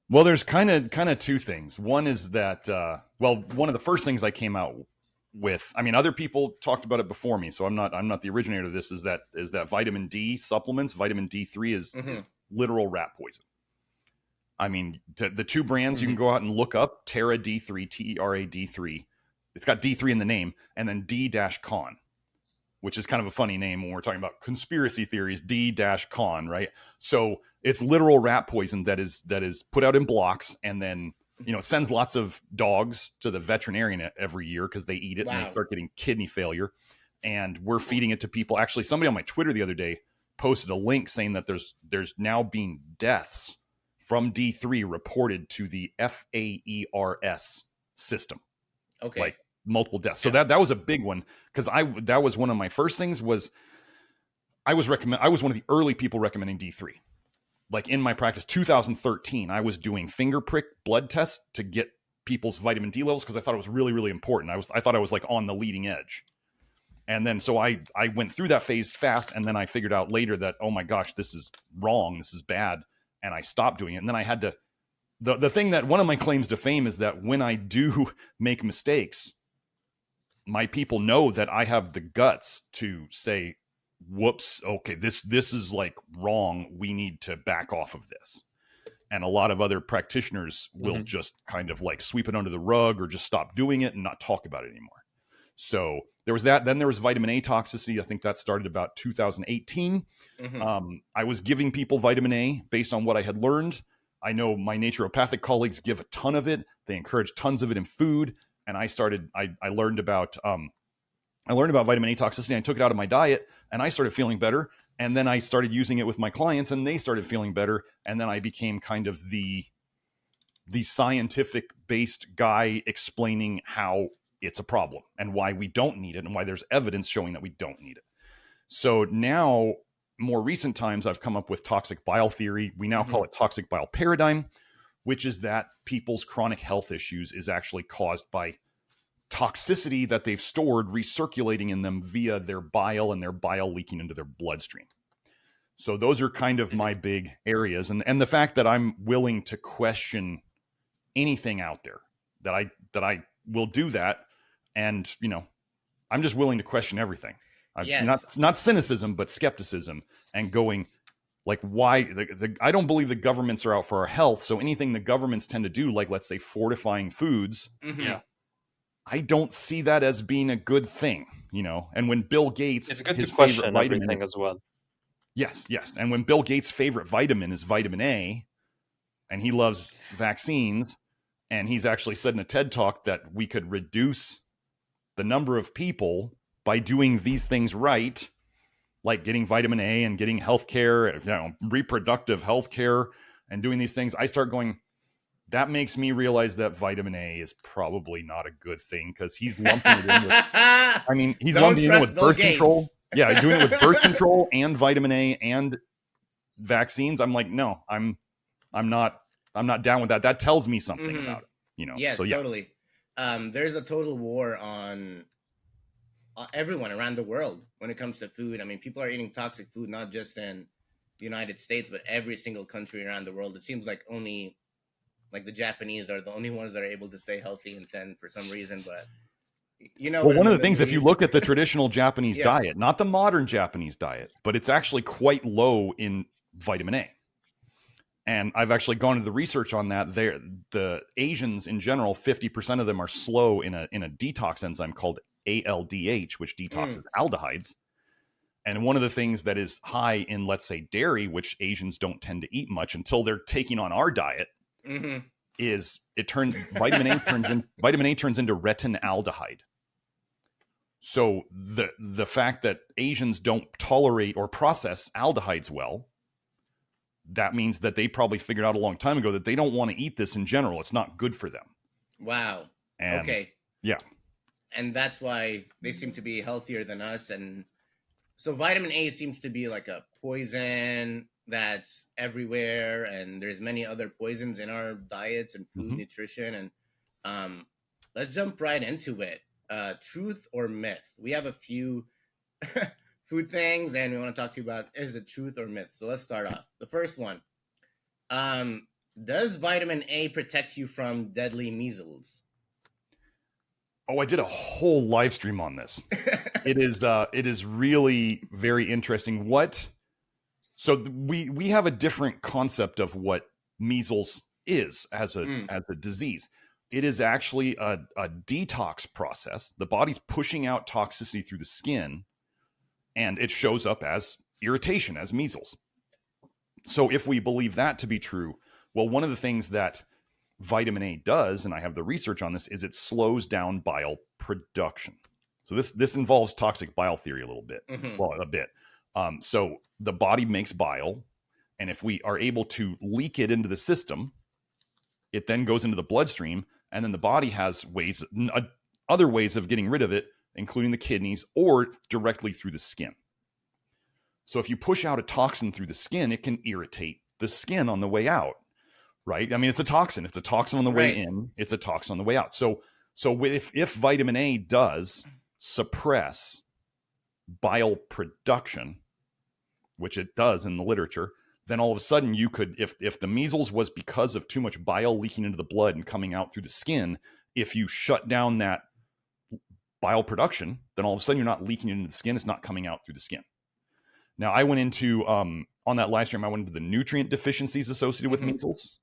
Well, there's kind of two things. One is that one of the first things I came out with, I mean, other people talked about it before me, so I'm not the originator of this, is that vitamin D supplements, vitamin D3 is literal rat poison. I mean, the two brands you can go out and look up, Terra D3, TERA D3. It's got D3 in the name, and then D-con, which is kind of a funny name when we're talking about conspiracy theories, D-con, right? So it's literal rat poison that is put out in blocks, and then, it sends lots of dogs to the veterinarian every year because they eat it and they start getting kidney failure. And we're feeding it to people. Actually, somebody on my Twitter the other day posted a link saying that there's now being deaths from D3 reported to the FAERS system. Okay. Like multiple deaths. So that was a big one, because that was one of my first things. Was I was one of the early people recommending D3. Like in my practice, 2013, I was doing finger prick blood tests to get people's vitamin D levels because I thought it was really, really important. I thought I was like on the leading edge. And then so I went through that phase fast, and then I figured out later that, oh my gosh, this is wrong, this is bad, and I stopped doing it. And then I had to, the thing that one of my claims to fame is that when I do make mistakes, my people know that I have the guts to say, whoops, okay, this is like wrong, we need to back off of this. And a lot of other practitioners will just kind of like sweep it under the rug or just stop doing it and not talk about it anymore. So there was that. Then there was vitamin A toxicity. I think that started about 2018. I was giving people vitamin A based on what I had learned. I know my naturopathic colleagues give a ton of it. They encourage tons of it in food. And I learned about vitamin A toxicity. I took it out of my diet, and I started feeling better. And then I started using it with my clients, and they started feeling better. And then I became kind of the scientific based guy explaining how it's a problem and why we don't need it and why there's evidence showing that we don't need it. So now, more recent times, I've come up with toxic bile theory. We now call it toxic bile paradigm, which is that people's chronic health issues is actually caused by toxicity that they've stored recirculating in them via their bile, and their bile leaking into their bloodstream. So those are kind of my big areas. And the fact that I'm willing to question anything out there, that I will do that. And, I'm just willing to question everything. Not cynicism, but skepticism, and going like, why I don't believe the governments are out for our health. So anything the governments tend to do, like, let's say, fortifying foods. I don't see that as being a good thing, and when Bill Gates, it's good his to question favorite vitamin everything as well. Yes. And when Bill Gates' favorite vitamin is vitamin A, and he loves vaccines, and he's actually said in a TED Talk that we could reduce the number of people by doing these things right, like getting vitamin A and getting healthcare, reproductive healthcare, and doing these things, I start going, that makes me realize that vitamin A is probably not a good thing, because he's lumping it in with, he's lumping it in with birth control. Yeah, doing it with birth control and vitamin A and vaccines. I'm like, no, I'm not down with that. That tells me something about it, Yes, so, yeah. Totally. There's a total war on everyone around the world when it comes to food. People are eating toxic food, not just in the United States, but every single country around the world. It seems like only the Japanese are the only ones that are able to stay healthy and thin for some reason. But one of the things, if you look at the traditional Japanese diet, not the modern Japanese diet, but it's actually quite low in vitamin A. And I've actually gone into the research on that. The Asians in general, 50% of them are slow in a detox enzyme called ALDH, which detoxes aldehydes. And one of the things that is high in, let's say, dairy, which Asians don't tend to eat much until they're taking on our diet, is vitamin A turns into retinaldehyde. So the fact that Asians don't tolerate or process aldehydes well, that means that they probably figured out a long time ago that they don't want to eat this in general. It's not good for them. Wow. Okay. Yeah. And that's why they seem to be healthier than us. And so vitamin A seems to be like a poison that's everywhere, and there's many other poisons in our diets and food nutrition. And let's jump right into it. Truth or myth? We have a few food things, and we want to talk to you about, is it truth or myth? So let's start off. The first one, Does vitamin A protect you from deadly measles? Oh, I did a whole live stream on this. It is really very interesting. We have a different concept of what measles is as a disease. It is actually a detox process. The body's pushing out toxicity through the skin, and it shows up as irritation, as measles. So if we believe that to be true, well, one of the things that vitamin A does, and I have the research on this, is it slows down bile production. So this involves toxic bile theory a little bit, well, a bit. So the body makes bile, and if we are able to leak it into the system, it then goes into the bloodstream, and then the body has other ways of getting rid of it, including the kidneys or directly through the skin. So if you push out a toxin through the skin, it can irritate the skin on the way out, right? I mean, it's a toxin. It's a toxin on the way in. It's a toxin on the way out. So if vitamin A does suppress bile production, which it does in the literature, then all of a sudden you could, if the measles was because of too much bile leaking into the blood and coming out through the skin, if you shut down that bile production, then all of a sudden you're not leaking into the skin. It's not coming out through the skin. Now, I went into, on that live stream, I went into the nutrient deficiencies associated with measles.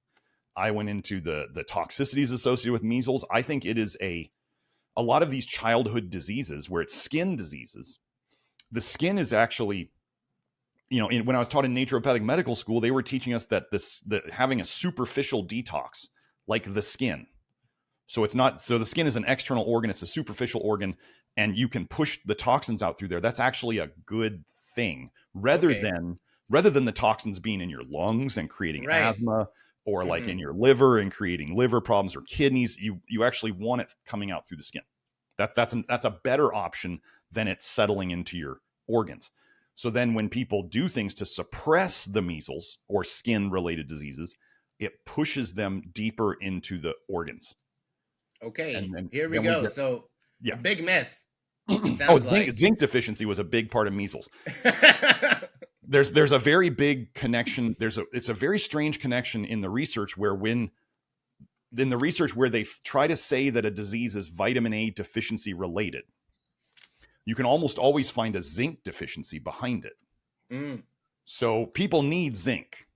I went into the toxicities associated with measles. I think it is a lot of these childhood diseases where it's skin diseases. The skin is actually, when I was taught in naturopathic medical school, they were teaching us that having a superficial detox, like the skin. So the skin is an external organ. It's a superficial organ, and you can push the toxins out through there. That's actually a good thing rather than the toxins being in your lungs and creating asthma, or like in your liver and creating liver problems or kidneys. You actually want it coming out through the skin. That's a better option than it settling into your organs. So then when people do things to suppress the measles or skin related diseases, it pushes them deeper into the organs. Okay, and here we go. A big myth. Zinc deficiency was a big part of measles. There's a very big connection. It's a very strange connection in the research where they try to say that a disease is vitamin A deficiency related, you can almost always find a zinc deficiency behind it. So people need zinc.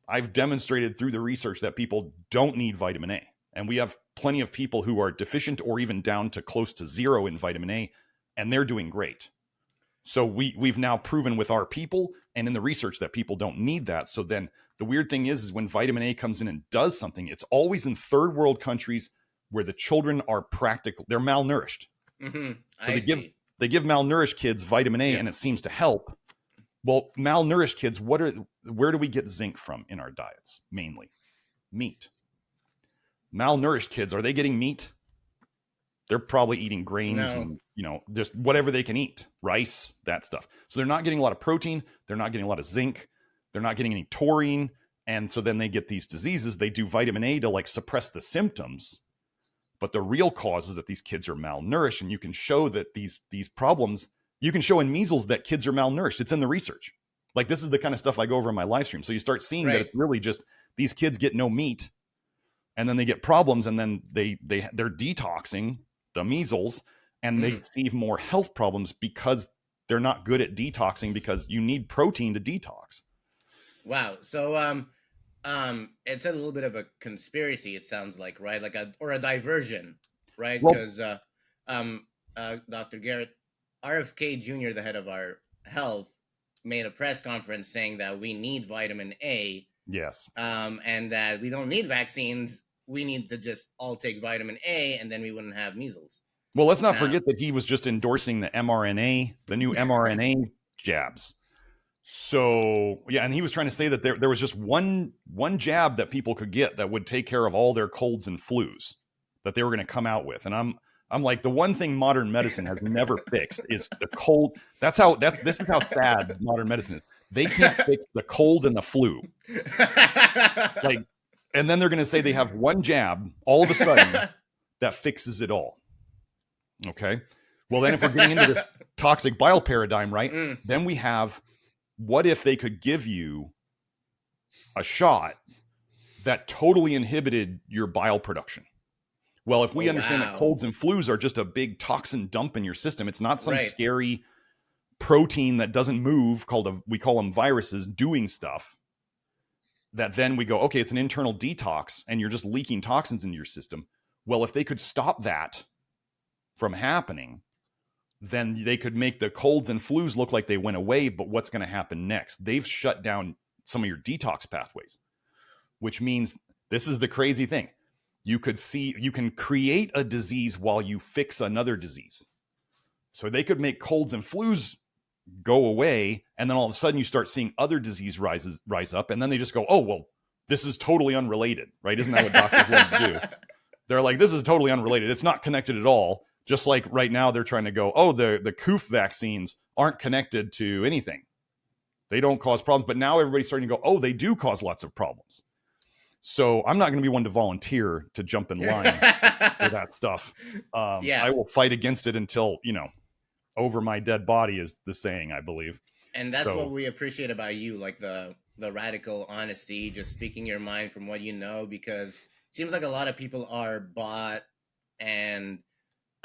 I've demonstrated through the research that people don't need vitamin A. And we have plenty of people who are deficient or even down to close to zero in vitamin A, and they're doing great. So we've now proven with our people and in the research that people don't need that. So then the weird thing is when vitamin A comes in and does something, it's always in third world countries where the children are they're malnourished. So they give malnourished kids vitamin A and it seems to help. Well, malnourished kids, where do we get zinc from in our diets? Mainly meat. Malnourished kids, are they getting meat? They're probably eating grains and, just whatever they can eat, rice, that stuff. So they're not getting a lot of protein. They're not getting a lot of zinc. They're not getting any taurine. And so then they get these diseases. They do vitamin A to suppress the symptoms. But the real cause is that these kids are malnourished. And you can show that these problems, you can show in measles that kids are malnourished. It's in the research. This is the kind of stuff I go over in my live stream. So you start seeing that it's really just these kids get no meat. And then they get problems, and then they're detoxing the measles, and they see more health problems because they're not good at detoxing, because you need protein to detox. Wow. So it's a little bit of a conspiracy, it sounds like, right? Or a diversion, right? Because Dr. Garrett, RFK Jr., the head of our health, made a press conference saying that we need vitamin A. Yes. And that we don't need vaccines. We need to just all take vitamin A, and then we wouldn't have measles. Well, let's not forget that he was just endorsing the mRNA, the new mRNA jabs. So, and he was trying to say that there was just one jab that people could get that would take care of all their colds and flus that they were going to come out with. And I'm like, the one thing modern medicine has never fixed is the cold. This is how sad modern medicine is. They can't fix the cold and the flu. And then they're going to say they have one jab all of a sudden that fixes it all. Okay. Well, then if we're getting into the toxic bile paradigm, right? Then we have, what if they could give you a shot that totally inhibited your bile production. Well, if we understand that wow. colds and flus are just a big toxin dump in your system, it's not some Right. scary protein that doesn't move we call them viruses doing stuff, that then we go, okay, it's an internal detox and you're just leaking toxins into your system. Well, if they could stop that from happening, then they could make the colds and flus look like they went away. But what's going to happen next? They've shut down some of your detox pathways, which means this is the crazy thing. You can create a disease while you fix another disease. So they could make colds and flus go away, and then all of a sudden you start seeing other disease rise up, and then they just go, oh, well, this is totally unrelated, right? Isn't that what doctors love to do? They're like, this is totally unrelated. It's not connected at all. Just like right now they're trying to go, oh, the COOF vaccines aren't connected to anything. They don't cause problems. But now everybody's starting to go, oh, they do cause lots of problems. So I'm not going to be one to volunteer to jump in line for that stuff. I will fight against it until, over my dead body is the saying, I believe. And that's what we appreciate about you, like the radical honesty, just speaking your mind from what you know, because it seems like a lot of people are bought and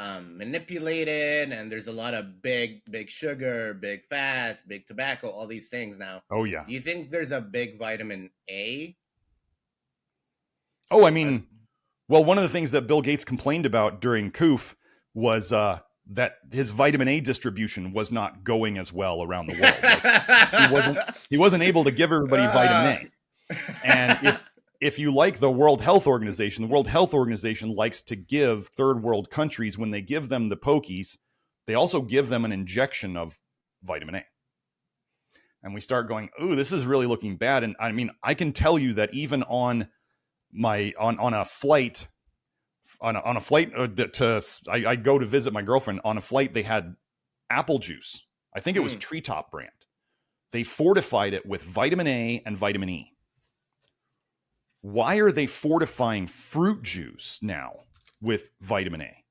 manipulated, and there's a lot of big sugar, big fats, big tobacco, all these things now. Oh, yeah. Do you think there's a big vitamin A? Oh, I mean, well, one of the things that Bill Gates complained about during COOF was that his vitamin A distribution was not going as well around the world. Like, he wasn't able to give everybody vitamin A. And if you like the World Health Organization likes to give third world countries, when they give them the pokies, they also give them an injection of vitamin A. And we start going, ooh, this is really looking bad. And I mean, I can tell you that even on a flight, I go to visit my girlfriend. On a flight, they had apple juice. I think it was Treetop brand. They fortified it with vitamin A and vitamin E. Why are they fortifying fruit juice now with vitamin A?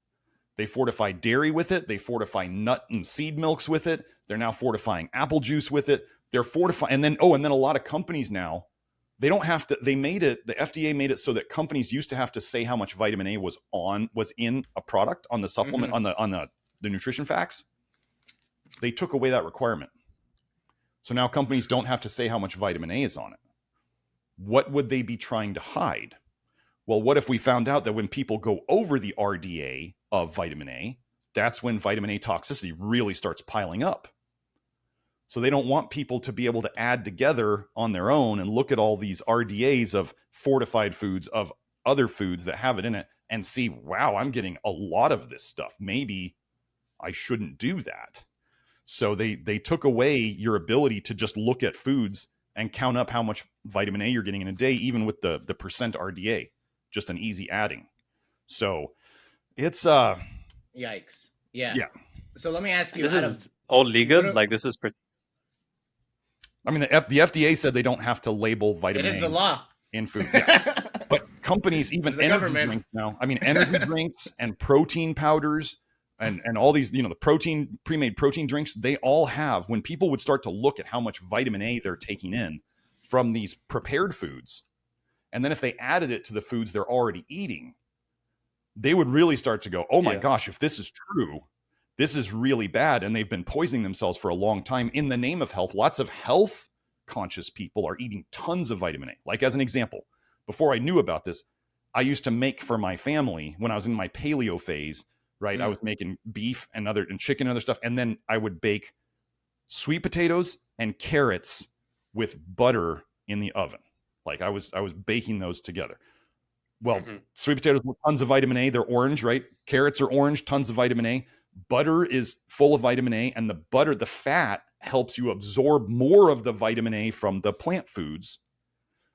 They fortify dairy with it. They fortify nut and seed milks with it. They're now fortifying apple juice with it. They're fortifying, and then a lot of companies now, they don't have to, the FDA made it so that companies used to have to say how much vitamin A was in a product on the supplement, on the nutrition facts. They took away that requirement. So now companies don't have to say how much vitamin A is on it. What would they be trying to hide? Well, what if we found out that when people go over the RDA of vitamin A, that's when vitamin A toxicity really starts piling up. So they don't want people to be able to add together on their own and look at all these RDAs of fortified foods, of other foods that have it in it, and see, wow, I'm getting a lot of this stuff. Maybe I shouldn't do that. So they took away your ability to just look at foods and count up how much vitamin A you're getting in a day, even with the percent RDA, just an easy adding. So it's yikes. Yeah. So let me ask you, this is all legal? Like this is I mean, the FDA said they don't have to label vitamin A. It is the law in food. Yeah. But companies, even energy drinks now, I mean, energy drinks and protein powders and all these, the pre-made protein drinks, they all have, when people would start to look at how much vitamin A they're taking in from these prepared foods, and then if they added it to the foods they're already eating, they would really start to go, oh my gosh, if this is true, this is really bad. And they've been poisoning themselves for a long time in the name of health. Lots of health conscious people are eating tons of vitamin A. Like, as an example, before I knew about this, I used to make for my family when I was in my paleo phase, right? I was making beef and chicken and other stuff. And then I would bake sweet potatoes and carrots with butter in the oven. Like I was baking those together. Well, sweet potatoes with tons of vitamin A. They're orange, right? Carrots are orange, tons of vitamin A. Butter is full of vitamin A, and the fat helps you absorb more of the vitamin A from the plant foods.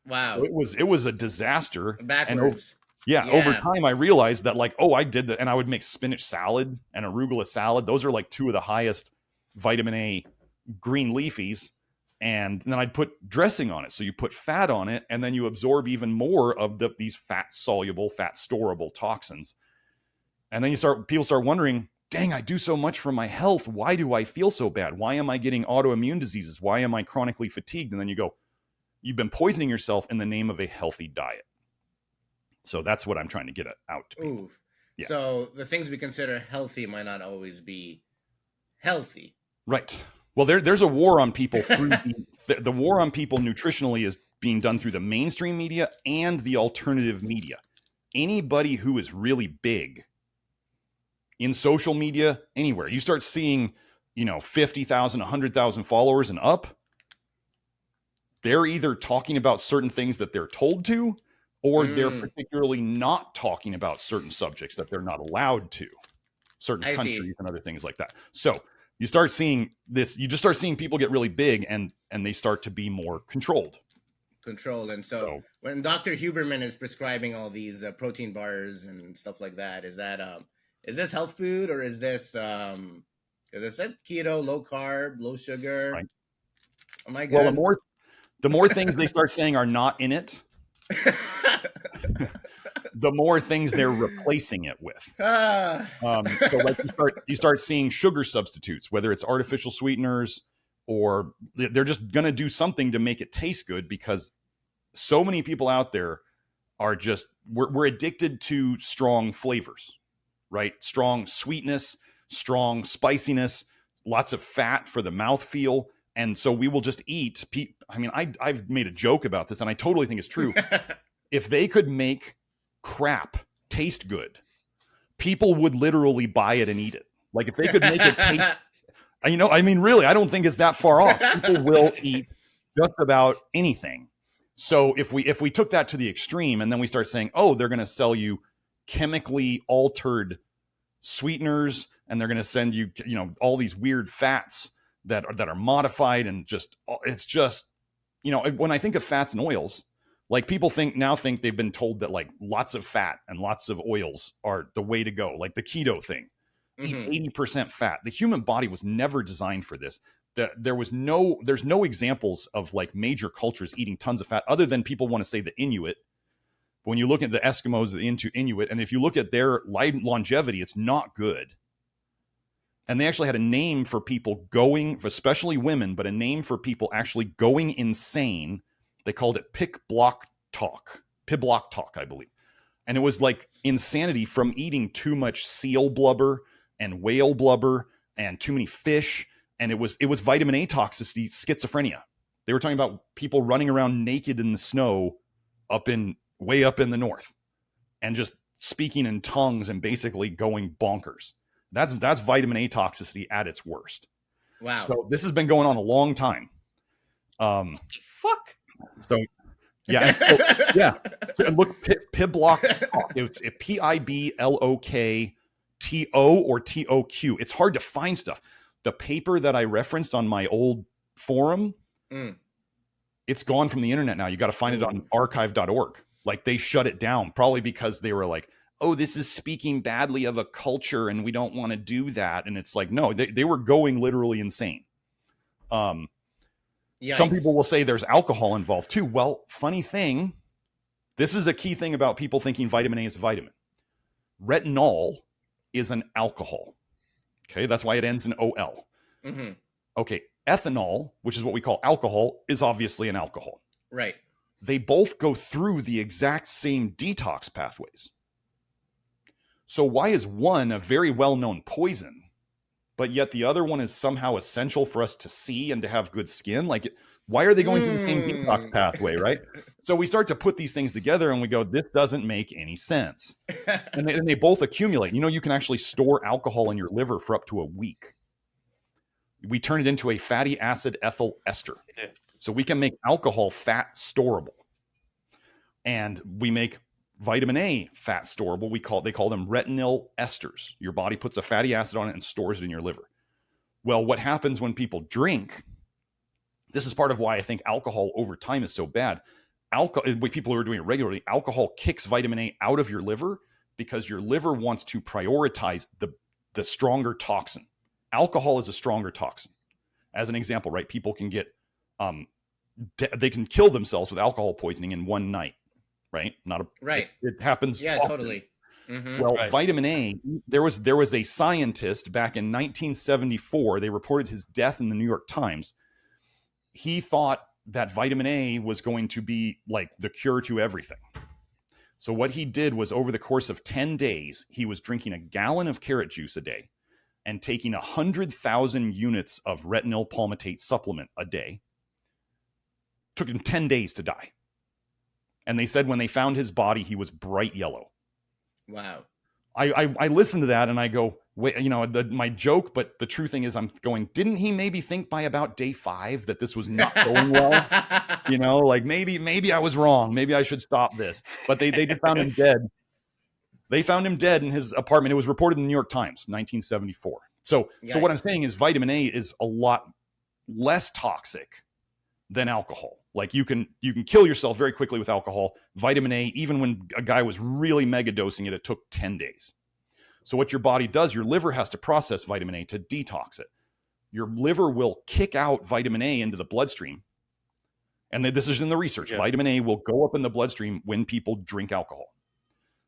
Wow. So it was a disaster. Backwards. And over time I realized that, like, I did that, and I would make spinach salad and arugula salad. Those are like two of the highest vitamin A green leafies. And then I'd put dressing on it. So you put fat on it, and then you absorb even more of these fat soluble, fat storable toxins. And then people start wondering, dang, I do so much for my health. Why do I feel so bad? Why am I getting autoimmune diseases? Why am I chronically fatigued? And then you go, you've been poisoning yourself in the name of a healthy diet. So that's what I'm trying to get out to people. Ooh. Yeah. So the things we consider healthy might not always be healthy. Right. Well, there's a war on people through the war on people nutritionally is being done through the mainstream media and the alternative media. Anybody who is really big in social media, anywhere, you start seeing, 50,000, 100,000 followers and up, they're either talking about certain things that they're told to, or they're particularly not talking about certain subjects that they're not allowed to, certain countries and other things like that. So you start seeing this, you just start seeing people get really big and they start to be more controlled. And so when Dr. Huberman is prescribing all these protein bars and stuff like that, is this health food, or is this because it says keto, low carb, low sugar? Right. Am I good? Well, the more things they start saying are not in it, the more things they're replacing it with. So like you start seeing sugar substitutes, whether it's artificial sweeteners, or they're just going to do something to make it taste good, because so many people out there are just, we're addicted to strong flavors, right? Strong sweetness, strong spiciness, lots of fat for the mouthfeel. And so we will just eat. I mean, I've made a joke about this, and I totally think it's true. If they could make crap taste good, people would literally buy it and eat it. Like, if they could make it taste, I mean, really, I don't think it's that far off. People will eat just about anything. So if we took that to the extreme, and then we start saying, oh, they're going to sell you chemically altered sweeteners, and they're going to send you, all these weird fats that are modified, and it's just, when I think of fats and oils, like, people think they've been told that, like, lots of fat and lots of oils are the way to go. Like the keto thing, eat 80% fat. The human body was never designed for this. There's no examples of, like, major cultures eating tons of fat, other than people want to say the Inuit. But when you look at the Eskimos, the Inuit, and if you look at their longevity, it's not good. And they actually had a name for people especially women, but a name for people actually going insane. They called it Piblock talk, I believe. And it was like insanity from eating too much seal blubber and whale blubber and too many fish. And it was vitamin A toxicity, schizophrenia. They were talking about people running around naked in the snow way up in the north, and just speaking in tongues and basically going bonkers. That's vitamin A toxicity at its worst. Wow. So this has been going on a long time. What the fuck? So yeah, So look, Piblock talk. It's PIBLOKTO or TOQ. It's hard to find stuff. The paper that I referenced on my old forum, it's gone from the internet now. You got to find it on archive.org. Like, they shut it down, probably because they were like, oh, this is speaking badly of a culture and we don't want to do that. And it's like, no, they were going literally insane. Some people will say there's alcohol involved too. Well, funny thing, this is a key thing about people thinking vitamin A is a vitamin. Retinol is an alcohol. Okay, that's why it ends in OL. Okay, ethanol, which is what we call alcohol, is obviously an alcohol. Right. They both go through the exact same detox pathways. So why is one a very well-known poison, but yet the other one is somehow essential for us to see and to have good skin? Like, why are they going through the same detox pathway, right? So we start to put these things together and we go, this doesn't make any sense. And they both accumulate. You can actually store alcohol in your liver for up to a week. We turn it into a fatty acid ethyl ester. So we can make alcohol fat storable. And we make vitamin A fat storable. They call them retinol esters. Your body puts a fatty acid on it and stores it in your liver. Well, what happens when people drink? This is part of why I think alcohol over time is so bad. When people who are doing it regularly, alcohol kicks vitamin A out of your liver because your liver wants to prioritize the stronger toxin. Alcohol is a stronger toxin. As an example, right? People can get, they can kill themselves with alcohol poisoning in one night, right? It happens. Yeah, often. totally. Well, vitamin A, there was a scientist back in 1974. They reported his death in the New York Times. He thought that vitamin A was going to be like the cure to everything. So what he did was, over the course of 10 days, he was drinking a gallon of carrot juice a day and taking 100,000 units of retinol palmitate supplement a day. Took him 10 days to die. And they said when they found his body, he was bright yellow. Wow. I listened to that and I go, wait, my joke, but the true thing is I'm going, didn't he maybe think by about day 5 that this was not going well? Like maybe I was wrong. Maybe I should stop this. But they found him dead. They found him dead in his apartment. It was reported in the New York Times, 1974. So what I'm saying is vitamin A is a lot less toxic than alcohol. Like you can kill yourself very quickly with alcohol. Vitamin A, even when a guy was really mega dosing it, it took 10 days. So what your body does, your liver has to process vitamin A to detox it. Your liver will kick out vitamin A into the bloodstream. And this is in the research. Yeah. Vitamin A will go up in the bloodstream when people drink alcohol.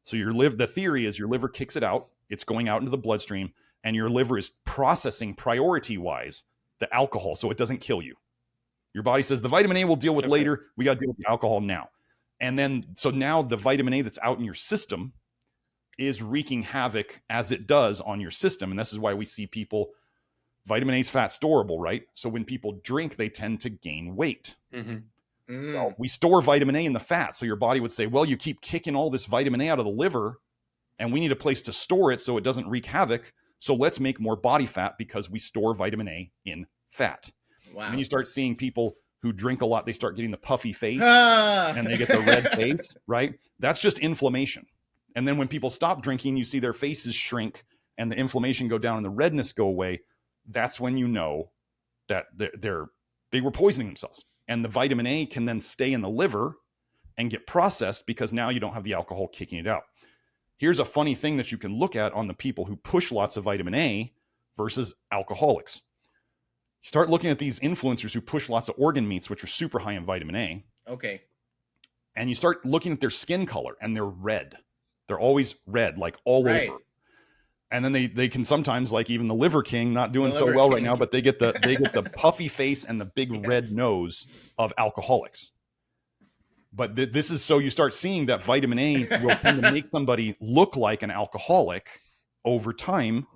So the theory is your liver kicks it out. It's going out into the bloodstream, and your liver is processing priority-wise the alcohol so it doesn't kill you. Your body says the vitamin A we'll deal with later. We got to deal with the alcohol now. And then, so now the vitamin A that's out in your system is wreaking havoc as it does on your system. And this is why we see people, vitamin A is fat storable, right? So when people drink, they tend to gain weight. Mm-hmm. Well, we store vitamin A in the fat. So your body would say, well, you keep kicking all this vitamin A out of the liver and we need a place to store it so it doesn't wreak havoc. So let's make more body fat because we store vitamin A in fat. Wow. And then you start seeing people who drink a lot, they start getting the puffy face and they get the red face, right? That's just inflammation. And then when people stop drinking, you see their faces shrink and the inflammation go down and the redness go away. That's when you know that they were poisoning themselves. And the vitamin A can then stay in the liver and get processed because now you don't have the alcohol kicking it out. Here's a funny thing that you can look at on the people who push lots of vitamin A versus alcoholics. You start looking at these influencers who push lots of organ meats, which are super high in vitamin A. Okay. And you start looking at their skin color and they're red. They're always red, like all over. And then they can sometimes, like even the Liver King, not doing so well right now, but they get the puffy face and the big red nose of alcoholics. But this is so you start seeing that vitamin A will tend to make somebody look like an alcoholic over time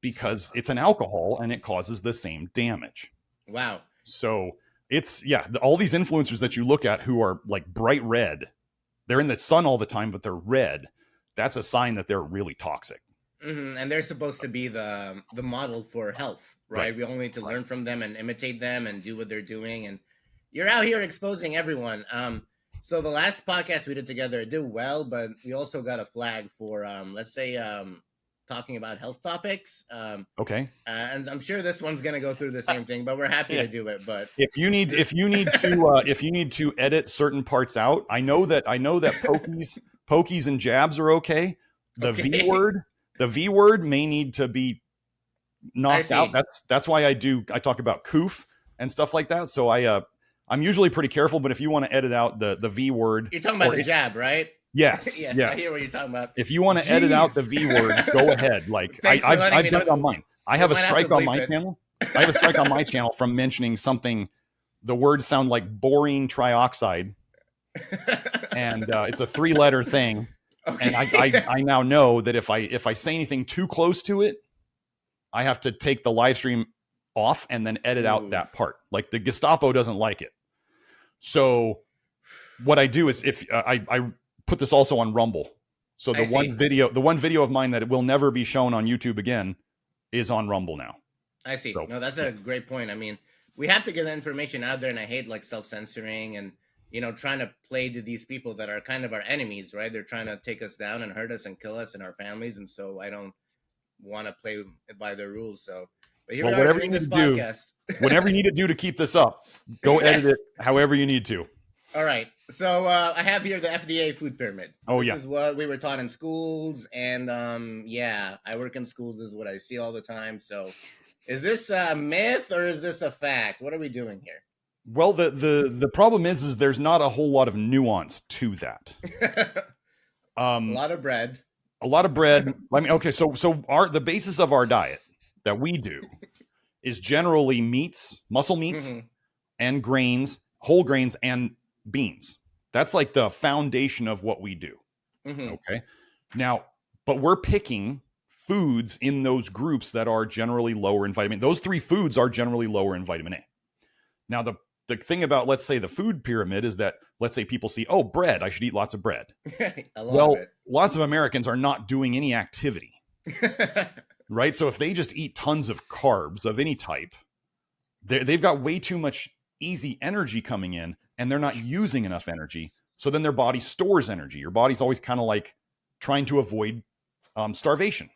because it's an alcohol and it causes the same damage. Wow. So it's, all these influencers that you look at who are like bright red, they're in the sun all the time, but they're red. That's a sign that they're really toxic. Mm-hmm. And they're supposed to be the model for health, right? We all need to learn from them and imitate them and do what they're doing. And you're out here exposing everyone. So the last podcast we did together, it did well, but we also got a flag for, let's say, talking about health topics. Okay. And I'm sure this one's going to go through the same thing, but we're happy to do it. But if you need to edit certain parts out, I know that pokies and jabs are okay. The V word may need to be knocked out. That's why I talk about coof and stuff like that. So I'm usually pretty careful, but if you want to edit out the V word, you're talking about the jab, right? Yes. Yes. I hear what you're talking about. If you want to edit out the V word, go ahead. Like I've done it on mine. I have a strike on my channel. I have a strike on my channel from mentioning something. The words sound like boring trioxide, and it's a 3-letter thing. Okay. And I now know that if I say anything too close to it, I have to take the live stream off and then edit out that part. Like the Gestapo doesn't like it. So what I do is if I put this also on Rumble. So the one video of mine that it will never be shown on YouTube again is on Rumble now. I see. So, no, that's a great point. I mean, we have to get the information out there, and I hate like self-censoring and trying to play to these people that are kind of our enemies, right? They're trying to take us down and hurt us and kill us and our families, and so I don't want to play by their rules. So, but here we are doing this podcast. Whatever you need to do to keep this up, go edit it however you need to. All right. So I have here the FDA food pyramid. This is what we were taught in schools. And I work in schools. This is what I see all the time. So is this a myth or is this a fact? What are we doing here? Well, the problem is there's not a whole lot of nuance to that. A lot of bread. A lot of bread. I mean, okay, so the basis of our diet that we do is generally meats, muscle meats, and grains whole grains, and beans. That's like the foundation of what we do. Okay. Now, but we're picking foods in those groups that are generally lower in vitamin. Those 3 foods are generally lower in vitamin A. Now, the thing about, let's say, the food pyramid is that, let's say people see, oh, bread, I should eat lots of bread. Lots of Americans are not doing any activity, right? So if they just eat tons of carbs of any type, they've got way too much easy energy coming in, and they're not using enough energy. So then their body stores energy. Your body's always kind of like trying to avoid starvation.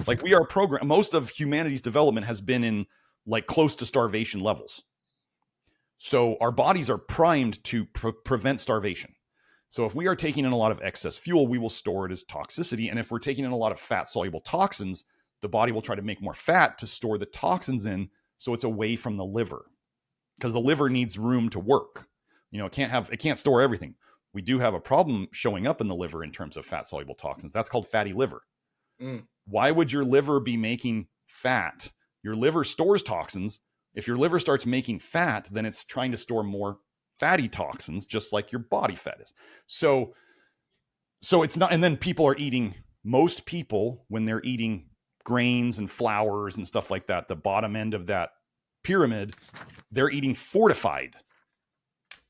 Like we are programmed, most of humanity's development has been in like close to starvation levels. So our bodies are primed to prevent starvation. So if we are taking in a lot of excess fuel, we will store it as toxicity. And if we're taking in a lot of fat-soluble toxins, the body will try to make more fat to store the toxins in, so it's away from the liver. Because the liver needs room to work. You know, it can't store everything. We do have a problem showing up in the liver in terms of fat-soluble toxins. That's called fatty liver. Why would your liver be making fat? Your liver stores toxins. If your liver starts making fat, then it's trying to store more fatty toxins, just like your body fat is. So it's not, and then most people, when they're eating grains and flours and stuff like that, the bottom end of that pyramid, they're eating fortified,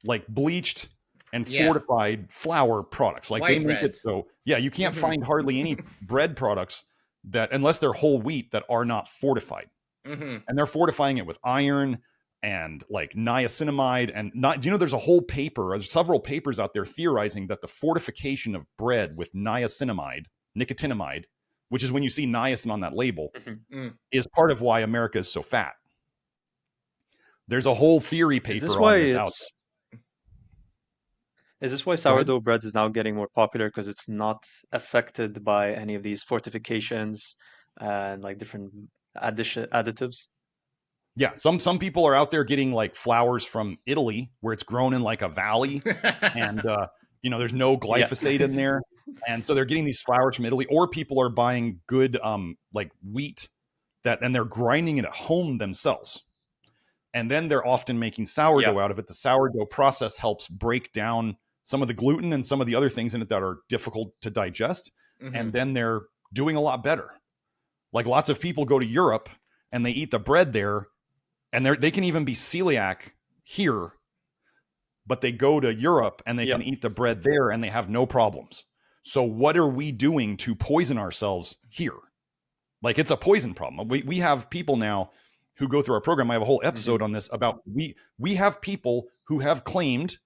like bleached and fortified flour products. Like white they make bread. it so, you can't find hardly any bread products that, unless they're whole wheat, that are not fortified. And they're fortifying it with iron and like niacinamide and not, there's a whole paper, there's several papers out there theorizing that the fortification of bread with niacinamide, which is when you see niacin on that label, is part of why America is so fat. There's a whole theory paper on this out there. Is this why sourdough bread is now getting more popular? Because it's not affected by any of these fortifications and like different additives? Yeah, some people are out there getting like flours from Italy where it's grown in like a valley and there's no glyphosate in there. And so they're getting these flours from Italy, or people are buying good like wheat and they're grinding it at home themselves. And then they're often making sourdough out of it. The sourdough process helps break down some of the gluten and some of the other things in it that are difficult to digest. And then they're doing a lot better. Like lots of people go to Europe and they eat the bread there, and they can even be celiac here, but they go to Europe and they can eat the bread there and they have no problems. So what are we doing to poison ourselves here? Like it's a poison problem. We have people now who go through our program. I have a whole episode on this about we have people who have claimed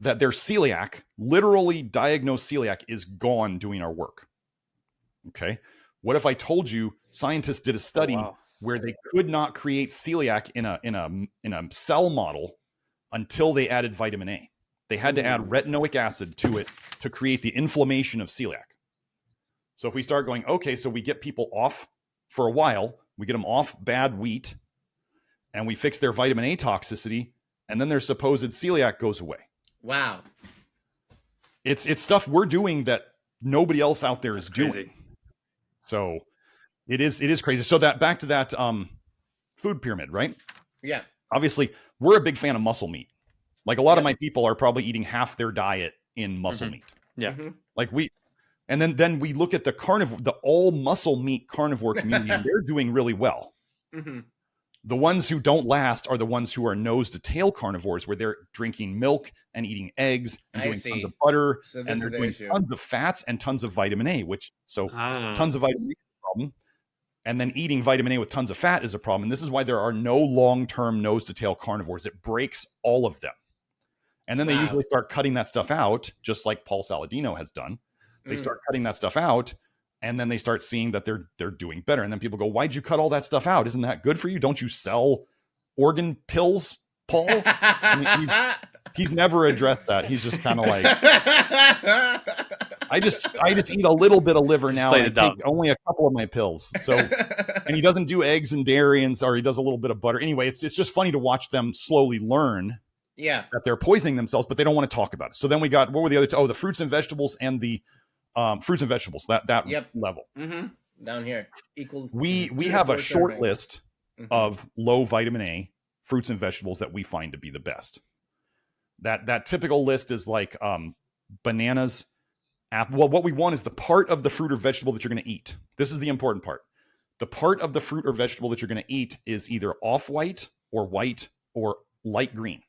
that their celiac, literally diagnosed celiac, is gone doing our work. Okay. What if I told you scientists did a study where they could not create celiac in a cell model until they added vitamin A? They had to add retinoic acid to it to create the inflammation of celiac. So if we start going, okay, so we get people off for a while, we get them off bad wheat, and we fix their vitamin A toxicity, and then their supposed celiac goes away. Wow. It's stuff we're doing that nobody else out there is doing. So it is crazy. So that back to that food pyramid, right? Yeah. Obviously, we're a big fan of muscle meat. Like a lot of my people are probably eating half their diet in muscle meat. Yeah. Like and then we look at the all muscle meat carnivore community, and they're doing really well. The ones who don't last are the ones who are nose to tail carnivores, where they're drinking milk and eating eggs and doing tons of butter, and they're doing tons of fats and tons of vitamin A, tons of vitamin A is a problem. And then eating vitamin A with tons of fat is a problem. And this is why there are no long-term nose to tail carnivores. It breaks all of them. And then they usually start cutting that stuff out, just like Paul Saladino has done. They start cutting that stuff out, and then they start seeing that they're doing better. And then people go, why'd you cut all that stuff out? Isn't that good for you? Don't you sell organ pills, Paul? I mean, he's never addressed that. He's just kind of like, I just eat a little bit of liver now, and I take only a couple of my pills. So, and he doesn't do eggs and dairy, or he does a little bit of butter. Anyway, it's just funny to watch them slowly learn that they're poisoning themselves, but they don't want to talk about it. So then we got, what were the other two? Oh, the fruits and vegetables and the fruits and vegetables, that level. Down here. Equal. We have a short list of low vitamin A fruits and vegetables that we find to be the best. That typical list is like bananas, apple. Well, what we want is the part of the fruit or vegetable that you're going to eat. This is the important part. The part of the fruit or vegetable that you're going to eat is either off-white or white or light green.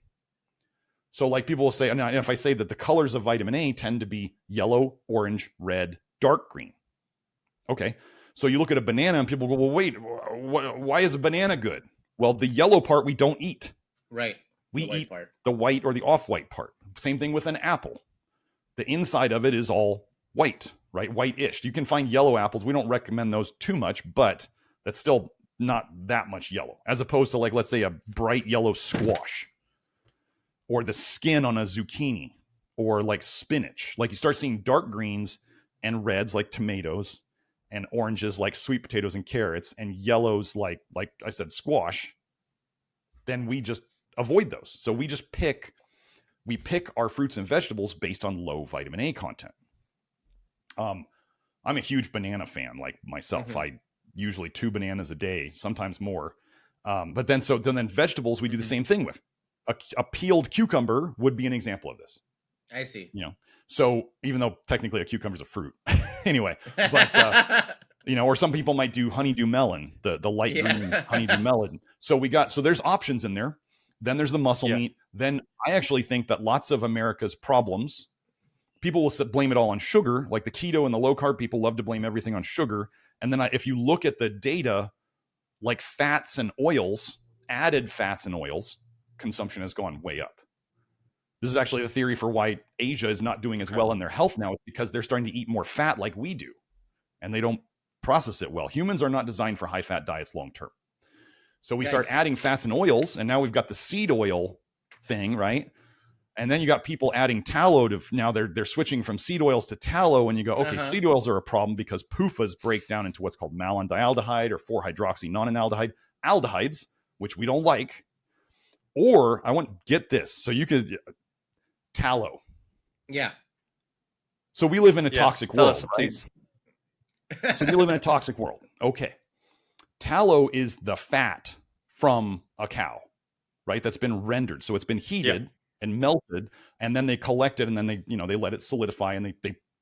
So like people will say, and if I say that the colors of vitamin A tend to be yellow, orange, red, dark green. Okay. So you look at a banana and people go, well, wait, why is a banana good? Well, the yellow part we don't eat. Right. We eat the white or the off-white part. Same thing with an apple. The inside of it is all white, right? White-ish. You can find yellow apples. We don't recommend those too much, but that's still not that much yellow, as opposed to like, let's say a bright yellow squash or the skin on a zucchini or like spinach. Like you start seeing dark greens and reds like tomatoes and oranges like sweet potatoes and carrots and yellows like I said, squash, then we just avoid those. So we just pick our fruits and vegetables based on low vitamin A content. I'm a huge banana fan, like myself. Mm-hmm. I usually 2 bananas a day, sometimes more. But then vegetables, we do the same thing with. A peeled cucumber would be an example of this. I see. You know, so even though technically a cucumber is a fruit, anyway, but you know, or some people might do honeydew melon, the light green honeydew melon. So there's options in there. Then there's the muscle meat. Then I actually think that lots of America's problems, people will blame it all on sugar, like the keto and the low carb people love to blame everything on sugar. And then if you look at the data, like fats and oils, added fats and oils, consumption has gone way up. This is actually the theory for why Asia is not doing as well in their health now. It's because they're starting to eat more fat like we do, and they don't process it well. Humans are not designed for high fat diets long term. So we start adding fats and oils, and now we've got the seed oil thing, right? And then you got people adding tallow to, now they're switching from seed oils to tallow, and you go, okay, seed oils are a problem because PUFAs break down into what's called malondialdehyde or 4-hydroxy-nonenaldehyde aldehydes, which we don't like. Or get this. So you could tallow. Yeah. So we live in a toxic world. Us, please. So we live in a toxic world. Okay. Tallow is the fat from a cow, right? That's been rendered. So it's been heated and melted, and then they collect it, and then they let it solidify, and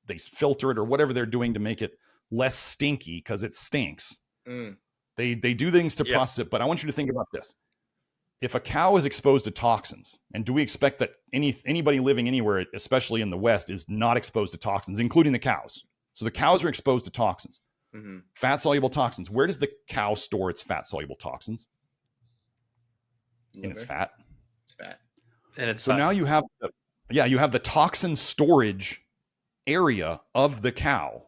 they filter it or whatever they're doing to make it less stinky because it stinks. They do things to process it, but I want you to think about this. If a cow is exposed to toxins, and do we expect that anybody living anywhere, especially in the West, is not exposed to toxins, including the cows? So the cows are exposed to toxins, fat-soluble toxins. Where does the cow store its fat-soluble toxins? Liver. In its fat. It's fat. And it's so fat. now you have the toxin storage area of the cow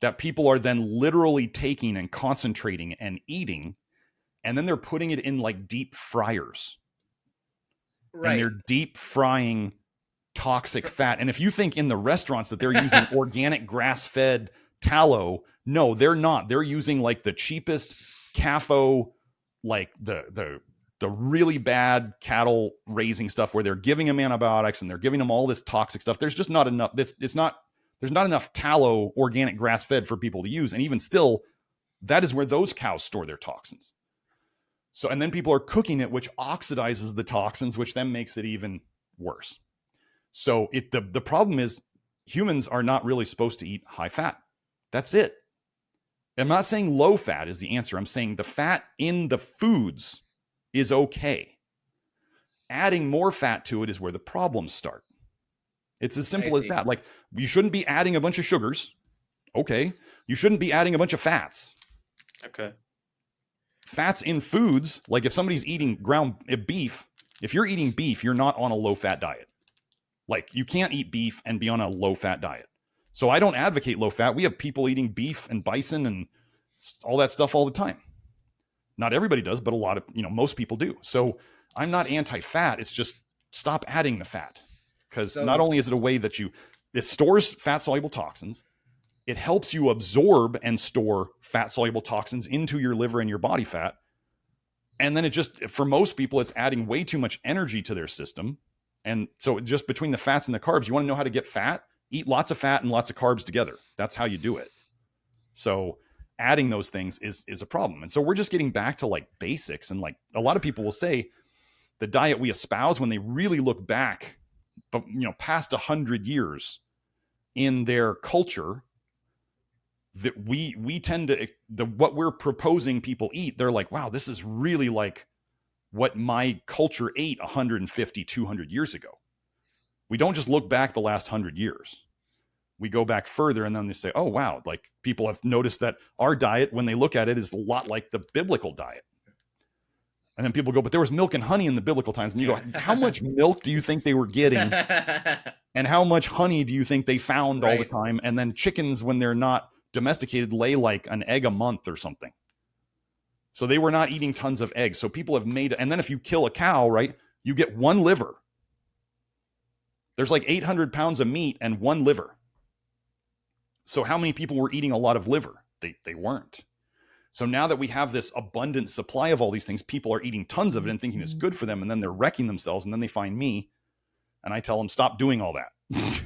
that people are then literally taking and concentrating and eating. And then they're putting it in like deep fryers. Right. And they're deep frying toxic fat. And if you think in the restaurants that they're using organic grass-fed tallow, no, they're not. They're using like the cheapest CAFO, like the really bad cattle raising stuff where they're giving them antibiotics and they're giving them all this toxic stuff. There's just not enough. There's not enough tallow, organic grass-fed for people to use. And even still, that is where those cows store their toxins. So, and then people are cooking it, which oxidizes the toxins, which then makes it even worse. So the problem is humans are not really supposed to eat high fat. That's it. I'm not saying low fat is the answer. I'm saying the fat in the foods is okay. Adding more fat to it is where the problems start. It's as simple as that. Like, you shouldn't be adding a bunch of sugars. Okay. You shouldn't be adding a bunch of fats. Okay. Fats in foods, like if somebody's eating ground beef, if you're eating beef, you're not on a low-fat diet. Like, you can't eat beef and be on a low-fat diet. So I don't advocate low-fat. We have people eating beef and bison and all that stuff all the time. Not everybody does, but a lot of, most people do. So I'm not anti-fat. It's just stop adding the fat. Because not only is it a way that it stores fat-soluble toxins, it helps you absorb and store fat-soluble toxins into your liver and your body fat. And then for most people, it's adding way too much energy to their system. And so just between the fats and the carbs, you want to know how to get fat? Eat lots of fat and lots of carbs together. That's how you do it. So adding those things is a problem. And so we're just getting back to like basics. And like a lot of people will say, the diet we espouse, when they really look back, but past 100 years in their culture, that we tend to, what we're proposing people eat, they're like, wow, this is really like what my culture ate 150, 200 years ago. We don't just look back the last 100 years. We go back further, and then they say, oh, wow, like people have noticed that our diet, when they look at it, is a lot like the biblical diet. And then people go, but there was milk and honey in the biblical times. And you go, how much milk do you think they were getting? And how much honey do you think they found all the time? And then chickens, when they're not domesticated, lay like an egg a month or something. So they were not eating tons of eggs. So people have made, and then if you kill a cow, right, you get one liver. There's like 800 pounds of meat and one liver. So how many people were eating a lot of liver? They weren't. So now that we have this abundant supply of all these things, people are eating tons of it and thinking it's good for them. And then they're wrecking themselves. And then they find me and I tell them, stop doing all that.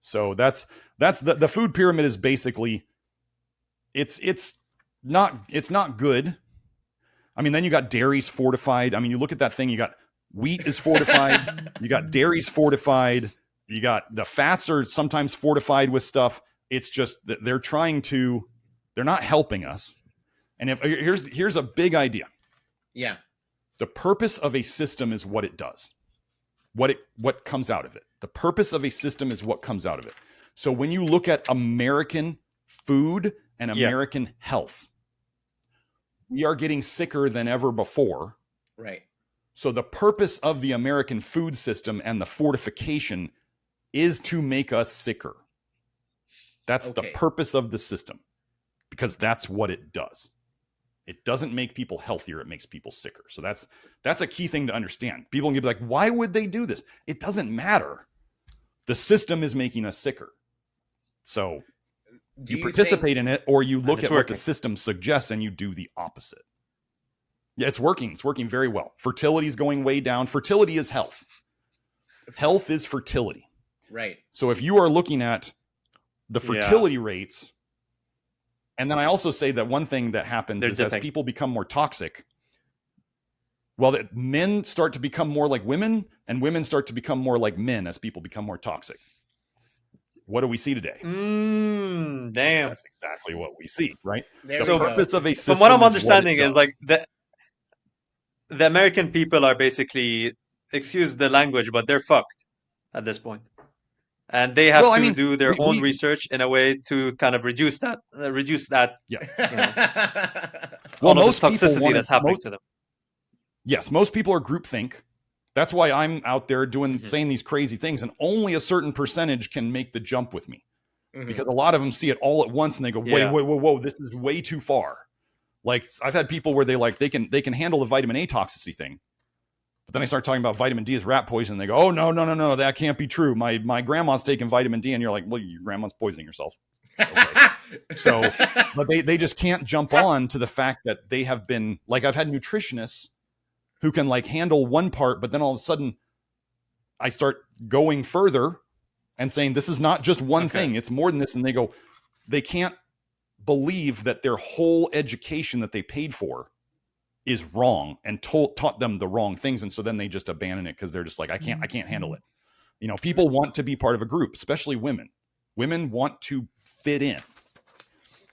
So that's the food pyramid is basically, it's not good. I mean, then you got dairies fortified. I mean, you look at that thing, you got wheat is fortified. You got dairies fortified. You got the fats are sometimes fortified with stuff. It's just that they're not helping us. And here's a big idea. Yeah. The purpose of a system is what it does. What comes out of it. The purpose of a system is what comes out of it. So when you look at American food and American health, we are getting sicker than ever before. Right. So the purpose of the American food system and the fortification is to make us sicker. That's the purpose of the system, because that's what it does. It doesn't make people healthier. It makes people sicker. So that's a key thing to understand. People can be like, why would they do this? It doesn't matter. The system is making us sicker. So you participate in it, or you look at what the system suggests and you do the opposite. Yeah, it's working. It's working very well. Fertility is going way down. Fertility is health. Health is fertility. Right. So if you are looking at the fertility rates, and then I also say that one thing that happens is as people become more toxic, well, men start to become more like women, and women start to become more like men as people become more toxic. What do we see today? Damn. That's exactly what we see, right? The purpose of a system, from what I'm understanding, is like the American people are basically, excuse the language, but they're fucked at this point. And they have to do their own research in a way to kind of reduce that. Well, most toxicity that's happening to them. Yes, most people are groupthink. That's why I'm out there saying these crazy things, and only a certain percentage can make the jump with me, because a lot of them see it all at once and they go, wait, whoa, this is way too far. Like I've had people where they can handle the vitamin A toxicity thing. But then I start talking about vitamin D as rat poison. And they go, oh, no, that can't be true. My grandma's taking vitamin D. And you're like, well, your grandma's poisoning herself. Okay. So, but they just can't jump on to the fact that they have been, like, I've had nutritionists who can like handle one part, but then all of a sudden I start going further and saying, this is not just one thing. It's more than this. And they can't believe that their whole education that they paid for is wrong and taught them the wrong things. And so then they just abandon it because they're just like, I can't handle it. People want to be part of a group, especially women. Women want to fit in.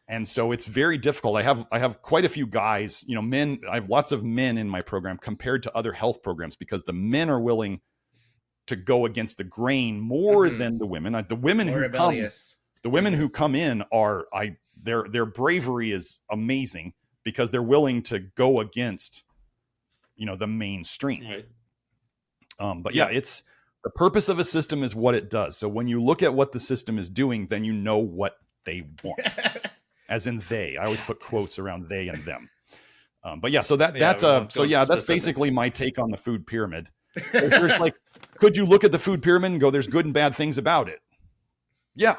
And so it's very difficult. I have quite a few guys, men. I have lots of men in my program compared to other health programs, because the men are willing to go against the grain more than the women. The women who come in are their bravery is amazing, because they're willing to go against, the mainstream. Right. But it's the purpose of a system is what it does. So when you look at what the system is doing, then you know what they want. As in they. I always put quotes around they and them. But yeah, so that's basically my take on the food pyramid. There's like, could you look at the food pyramid and go, there's good and bad things about it? Yeah.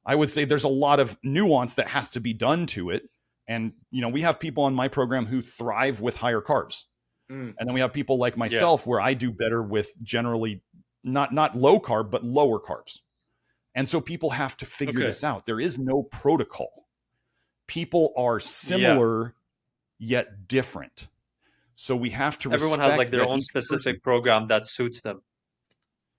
I would say there's a lot of nuance that has to be done to it. And, we have people on my program who thrive with higher carbs. And then we have people like myself where I do better with generally not low carb, but lower carbs. And so people have to figure this out. There is no protocol. People are similar yet different. So we have to Everyone has like respect their that own each person. specific program that suits them.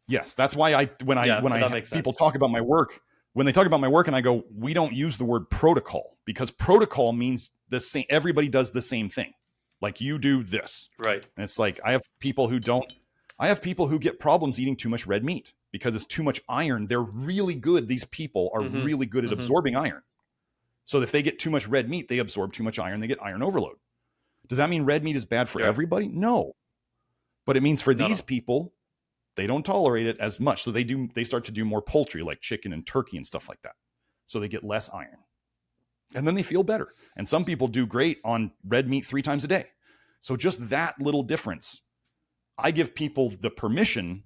Yes, that's why when That makes people sense. talk about my work, when they talk about my work, and I go, we don't use the word protocol, because protocol means the same. Everybody does the same thing. Like, you do this, Right. and it's like I have people who get problems eating too much red meat because it's too much iron. They're really good. These people are really good at absorbing iron. So if they get too much red meat, they absorb too much iron. They get iron overload. Does that mean red meat is bad for everybody? No. But it means for these people, they don't tolerate it as much. So they start to do more poultry, like chicken and turkey and stuff like that. So they get less iron. And then they feel better. And some people do great on red meat 3 times a day. So just that little difference, I give people the permission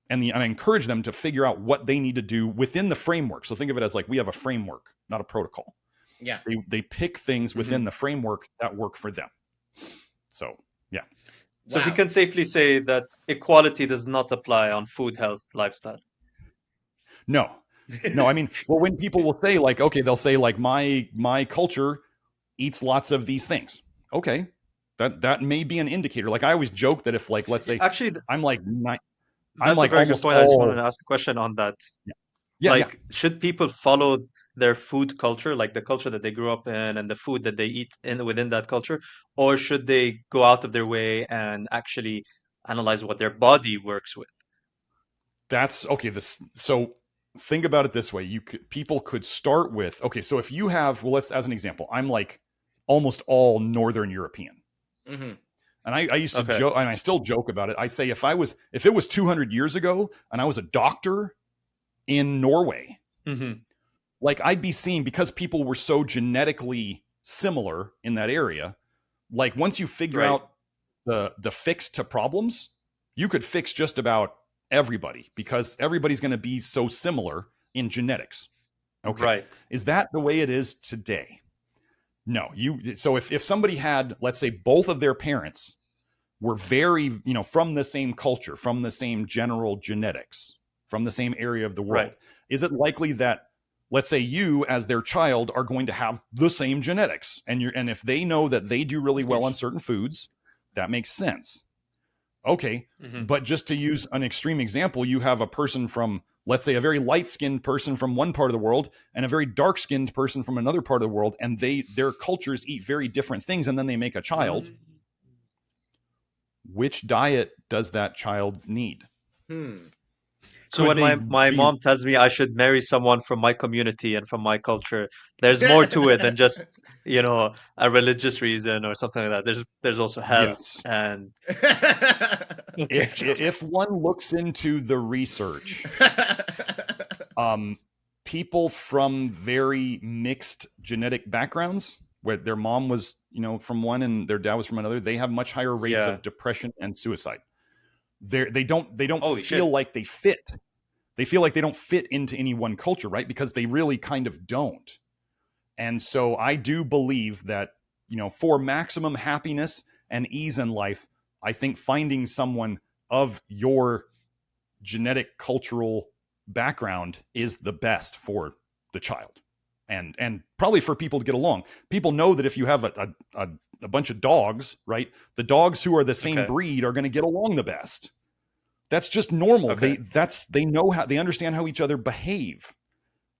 and I encourage them to figure out what they need to do within the framework. So think of it as like we have a framework, not a protocol. Yeah. They pick things within the framework that work for them. So, yeah. So we can safely say that equality does not apply on food, health, lifestyle. No. I mean, well, when people will say like, okay, they'll say like my culture eats lots of these things. Okay. That may be an indicator. Like, I always joke that if, like, let's say actually I'm like that's a very good point. I just wanted to ask a question on that. Should people follow their food culture, like the culture that they grew up in and the food that they eat within that culture, or should they go out of their way and actually analyze what their body works with? That's okay. So think about it this way. People could start with, okay, so if you have, well, let's, as an example, I'm like almost all Northern European. And I used to joke, and I still joke about it. I say, if it was 200 years ago and I was a doctor in Norway, like, I'd be seeing, because people were so genetically similar in that area, like, once you figure out the fix to problems, you could fix just about everybody, because everybody's going to be so similar in genetics. Okay. Is that the way it is today? No. So if somebody had, let's say, both of their parents were very, from the same culture, from the same general genetics, from the same area of the world, is it likely that, let's say, you as their child are going to have the same genetics, and if they know that they do really well on certain foods, that makes sense. Okay. But just to use an extreme example, you have a person from, let's say, a very light-skinned person from one part of the world and a very dark-skinned person from another part of the world, and their cultures eat very different things, and then they make a child. Which diet does that child need? So when my mom tells me I should marry someone from my community and from my culture, there's more to it than just, a religious reason or something like that. There's also health and if one looks into the research, people from very mixed genetic backgrounds, where their mom was, from one and their dad was from another, they have much higher rates of depression and suicide. They don't feel like they fit. They feel like they don't fit into any one culture, right? Because they really kind of don't. And so I do believe that, for maximum happiness and ease in life, I think finding someone of your genetic cultural background is the best for the child, and probably for people to get along. People know that if you have a bunch of dogs, right, the dogs who are the same breed are going to get along the best. That's just normal. They know how, they understand how each other behave.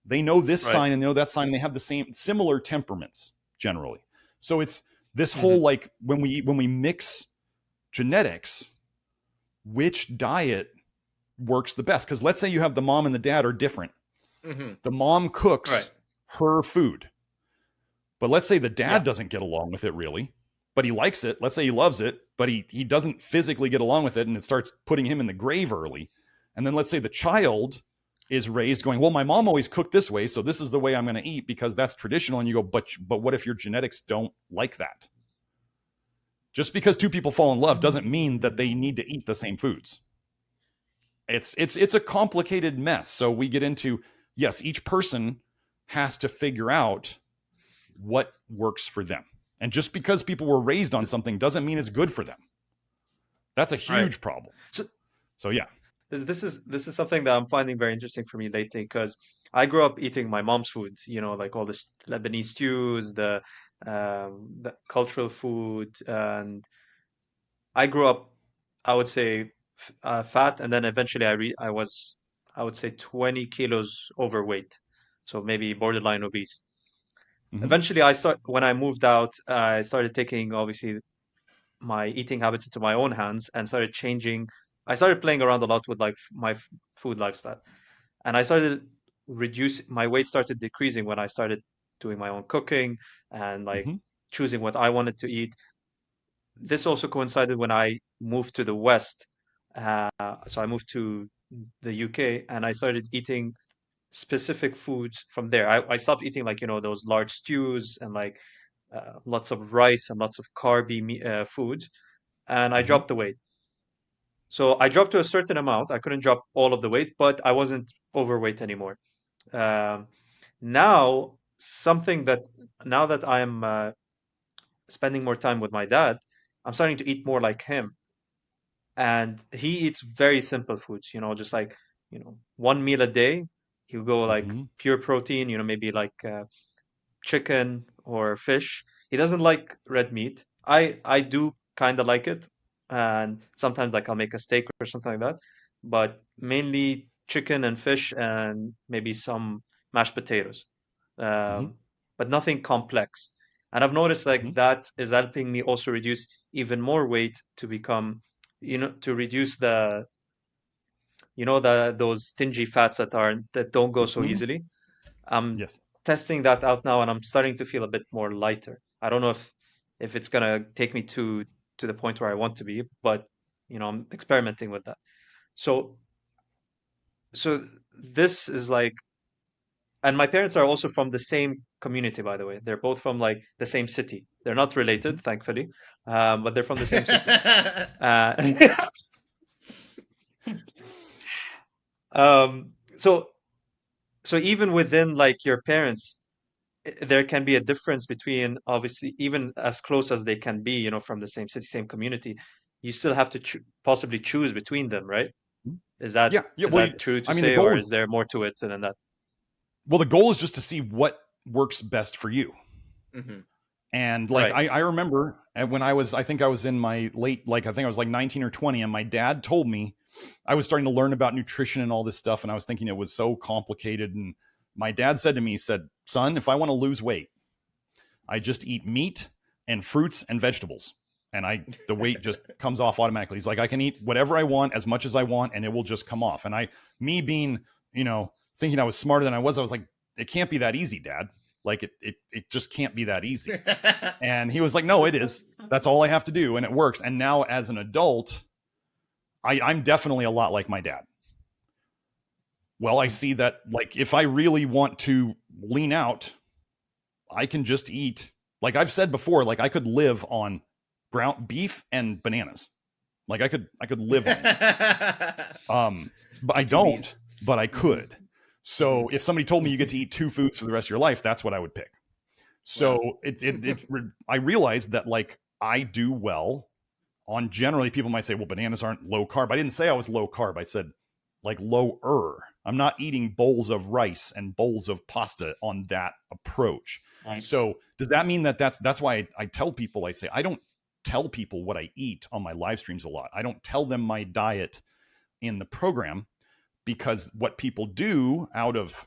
They know this sign and they know that sign, and they have the similar temperaments generally. So it's this whole, like, when we mix genetics, which diet works the best? Because let's say you have the mom and the dad are different. The mom cooks her food, but let's say the dad doesn't get along with it really, but he likes it. Let's say he loves it, but he doesn't physically get along with it, and it starts putting him in the grave early. And then let's say the child is raised going, well, my mom always cooked this way, so this is the way I'm going to eat because that's traditional. And you go, but what if your genetics don't like that? Just because two people fall in love doesn't mean that they need to eat the same foods. It's a complicated mess. So we get into, yes, each person has to figure out what works for them. And just because people were raised on something doesn't mean it's good for them. That's a huge problem. So yeah. This is something that I'm finding very interesting for me lately, because I grew up eating my mom's food, like all this Lebanese stews, the cultural food, and I grew up, I would say, fat, and then eventually I was, I would say, 20 kilos overweight, so maybe borderline obese. Mm-hmm. Eventually, when I moved out, I started taking obviously my eating habits into my own hands and started changing. I started playing around a lot with like my food lifestyle, and I started my weight started decreasing when I started doing my own cooking and like Mm-hmm. choosing what I wanted to eat. This also coincided when I moved to the West. So I moved to the UK and I started eating specific foods from there. I stopped eating like, those large stews and like lots of rice and lots of carby food, and I Mm-hmm. dropped the weight. So I dropped to a certain amount. I couldn't drop all of the weight, but I wasn't overweight anymore. Um, now, something that now that I'm spending more time with my dad, I'm starting to eat more like him. And he eats very simple foods, just like, one meal a day. He'll go like Mm-hmm. pure protein, maybe like chicken or fish. He doesn't like red meat. I do kind of like it, and sometimes like I'll make a steak or something like that. But mainly chicken and fish, and maybe some mashed potatoes. Mm-hmm. Um, but nothing complex. And I've noticed Mm-hmm. like that is helping me also reduce even more weight to become, to reduce the those stingy fats that don't go so Mm-hmm. easily. I'm Yes. testing that out now, and I'm starting to feel a bit more lighter. I don't know if it's gonna take me to the point where I want to be, but I'm experimenting with that. So so this is like, and my parents are also from the same community, by the way. They're both from like the same city. They're not Mm-hmm. related, thankfully, but they're from the same city. Uh, um, so so even within like your parents, there can be a difference between, obviously, even as close as they can be, from the same city, same community, you still have to possibly choose between them, right? Is that Yeah. Yeah. is that true to I mean, the say, goal or is, is there more to it than that? well, the goal is just to see what works best for you. Mm-hmm. And like, Right. I remember when I think I was in my late, like, I think I was like 19 or 20. And my dad told me I was starting to learn about nutrition and all this stuff. And I was thinking it was so complicated. And my dad said to me, he said, son, if I want to lose weight, I just eat meat and fruits and vegetables. And the weight just comes off automatically. He's like, I can eat whatever I want, as much as I want, and it will just come off. And me being, thinking I was smarter than I was like, it can't be that easy, Dad. Like it just can't be that easy. And he was like, no, it is. That's all I have to do. And it works. And now as an adult, I'm definitely a lot like my dad. Well, I see that, like, if I really want to lean out, I can just eat, like I've said before, like I could live on ground beef and bananas. Like I could live on that. But I don't, but I could. Mm-hmm. So if somebody told me you get to eat two foods for the rest of your life, that's what I would pick. So wow. I realized that, like, I do well on, generally people might say, well, bananas aren't low carb. I didn't say I was low carb. I said like lower. I'm not eating bowls of rice and bowls of pasta on that approach. Right. So does that mean that's why I tell people, I say, I don't tell people what I eat on my live streams a lot. I don't tell them my diet in the program, because what people do out of,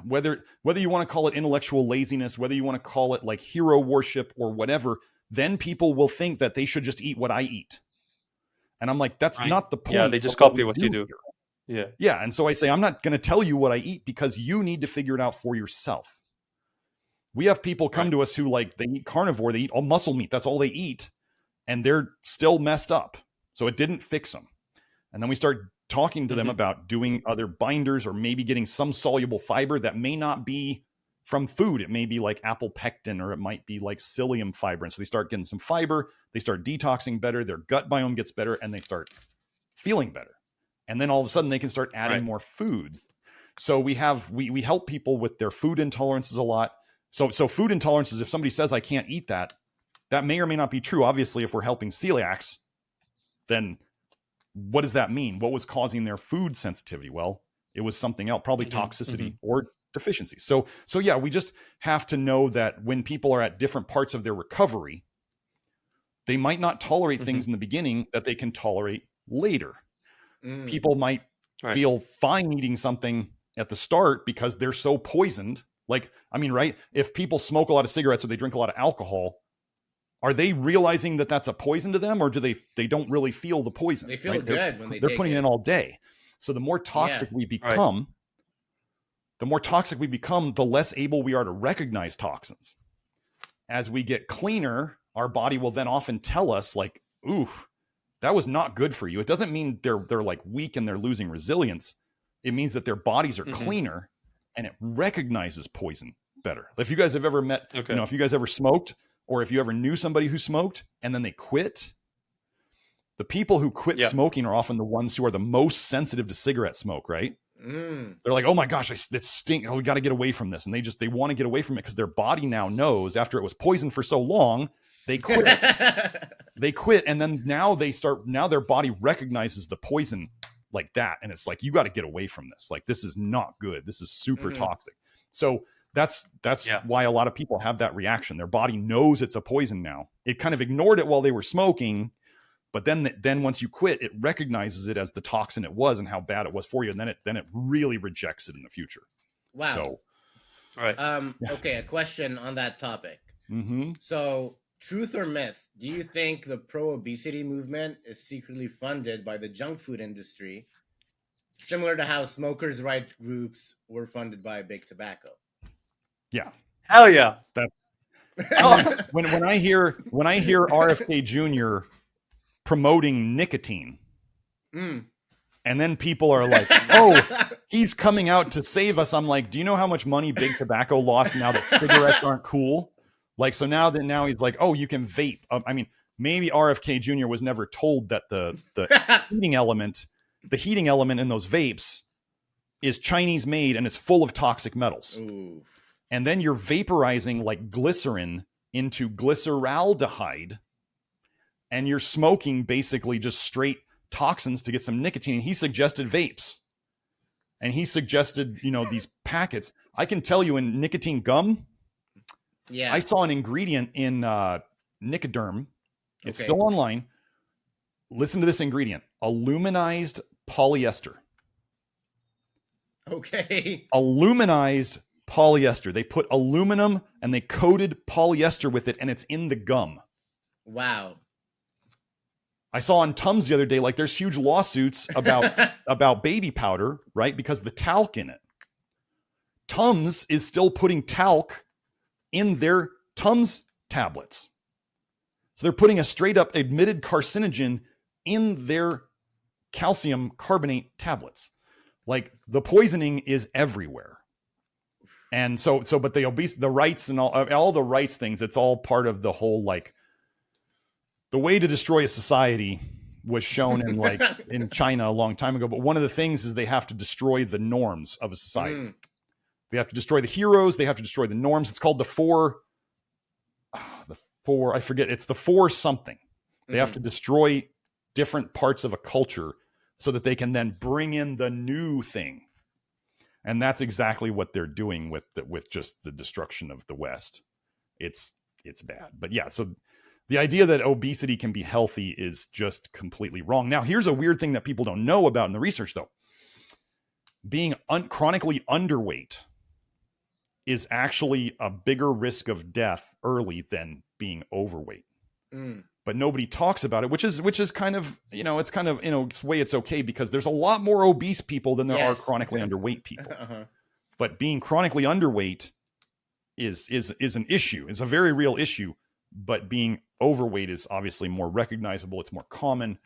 whether you want to call it intellectual laziness, whether you want to call it like hero worship or whatever, then people will think that they should just eat what I eat. And I'm like, that's right. Not the point. Yeah, they just copy what you do. Here. Yeah. And so I say, I'm not going to tell you what I eat, because you need to figure it out for yourself. We have people come to us who, like, they eat carnivore, they eat all muscle meat, that's all they eat, and they're still messed up. So it didn't fix them. And then we start talking to them about doing other binders, or maybe getting some soluble fiber that may not be from food. It may be like apple pectin, or it might be like psyllium fiber. And so they start getting some fiber, they start detoxing better, their gut biome gets better, and they start feeling better. And then all of a sudden they can start adding more food. So we help people with their food intolerances a lot. So food intolerances, if somebody says I can't eat that, that may or may not be true. Obviously, if we're helping celiacs, then what does that mean? What was causing their food sensitivity? Well, it was something else, probably toxicity or deficiency. So yeah, we just have to know that when people are at different parts of their recovery, They might not tolerate Mhm. things in the beginning that they can tolerate later. Mm. People might Right. feel fine eating something at the start because they're so poisoned. Like, I mean, right? If people smoke a lot of cigarettes or they drink a lot of alcohol, are they realizing that that's a poison to them, or do they don't really feel the poison? They feel right? good when They're take putting it in all day. So the more toxic we become, the less able we are to recognize toxins. As we get cleaner, our body will then often tell us like, ooh, that was not good for you. It doesn't mean they're like weak and they're losing resilience. It means that their bodies are cleaner and it recognizes poison better. If you guys have ever met, if you guys ever smoked, or if you ever knew somebody who smoked and then they quit, the people who quit smoking are often the ones who are the most sensitive to cigarette smoke, right? They're like, oh my gosh, it stinks. Oh, we got to get away from this. And they want to get away from it because their body now knows after it was poisoned for so long, they quit. They quit. And then now their body recognizes the poison like that. And it's like, you got to get away from this. Like, this is not good. This is super toxic. So that's why a lot of people have that reaction. Their body knows it's a poison now. It kind of ignored it while they were smoking. But then once you quit, it recognizes it as the toxin it was and how bad it was for you. And then it really rejects it in the future. Wow. So, right. Okay, a question on that topic. Mm-hmm. So, truth or myth, do you think the pro-obesity movement is secretly funded by the junk food industry, similar to how smokers' rights groups were funded by big tobacco? Yeah. Hell yeah. When I hear RFK Jr. promoting nicotine, and then people are like, oh, he's coming out to save us. I'm like, do you know how much money big tobacco lost now that cigarettes aren't cool? Like, so now he's like, oh, you can vape. I mean, maybe RFK Jr. was never told that the heating element in those vapes is Chinese made and is full of toxic metals. Ooh. And then you're vaporizing like glycerin into glyceraldehyde, and you're smoking basically just straight toxins to get some nicotine. He suggested vapes, and he suggested, these packets. I can tell you in nicotine gum, I saw an ingredient in Nicoderm. It's still online. Listen to this ingredient: aluminized polyester. Okay. Aluminized polyester. They put aluminum and they coated polyester with it, and it's in the gum. Wow. I saw on Tums the other day, like there's huge lawsuits about baby powder, right? Because the talc in it. Tums is still putting talc in their Tums tablets. So they're putting a straight up admitted carcinogen in their calcium carbonate tablets. Like, the poisoning is everywhere. And but the rights and all the rights things, it's all part of the whole, like, the way to destroy a society was shown in China a long time ago. But one of the things is they have to destroy the norms of a society. They have to destroy the heroes. They have to destroy the norms. It's called the four, I forget. It's the four something. They have to destroy different parts of a culture so that they can then bring in the new thing. And that's exactly what they're doing with just the destruction of the West. It's bad. But yeah, so the idea that obesity can be healthy is just completely wrong. Now, here's a weird thing that people don't know about in the research, though. Being chronically underweight is actually a bigger risk of death early than being overweight. But nobody talks about it, which is kind of, it's kind of, it's way it's okay, because there's a lot more obese people than there are chronically underweight people. But being chronically underweight is an issue. It's a very real issue. But being overweight is obviously more recognizable. It's more common.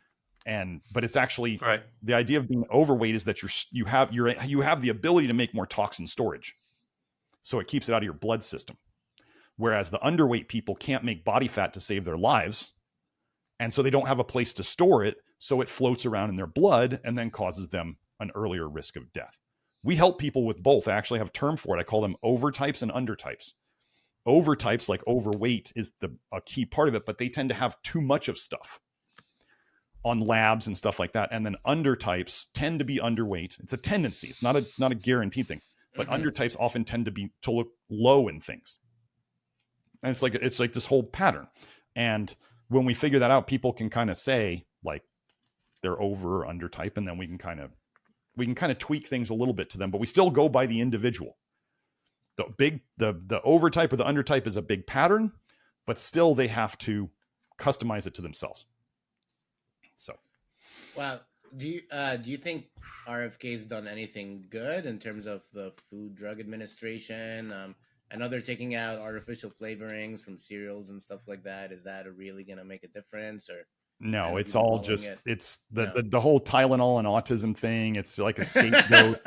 But it's actually the idea of being overweight is that you have the ability to make more toxin storage. So it keeps it out of your blood system. Whereas the underweight people can't make body fat to save their lives. And so they don't have a place to store it. So it floats around in their blood and then causes them an earlier risk of death. We help people with both. I actually have a term for it. I call them overtypes and undertypes. Overtypes, like overweight, is a key part of it, but they tend to have too much of stuff on labs and stuff like that. And then undertypes tend to be underweight. It's a tendency. It's not a guaranteed thing, but undertypes often tend to look low in things. And it's like this whole pattern. And when we figure that out, people can kind of say like they're over or under type, and then we can kind of tweak things a little bit to them, but we still go by the individual. The over type or the under type is a big pattern, but still they have to customize it to themselves. So, well, do you think RFK's done anything good in terms of the Food Drug Administration? I know they're taking out artificial flavorings from cereals and stuff like that. Is that really going to make a difference, or no? It's all just it's the whole Tylenol and autism thing. It's like a scapegoat.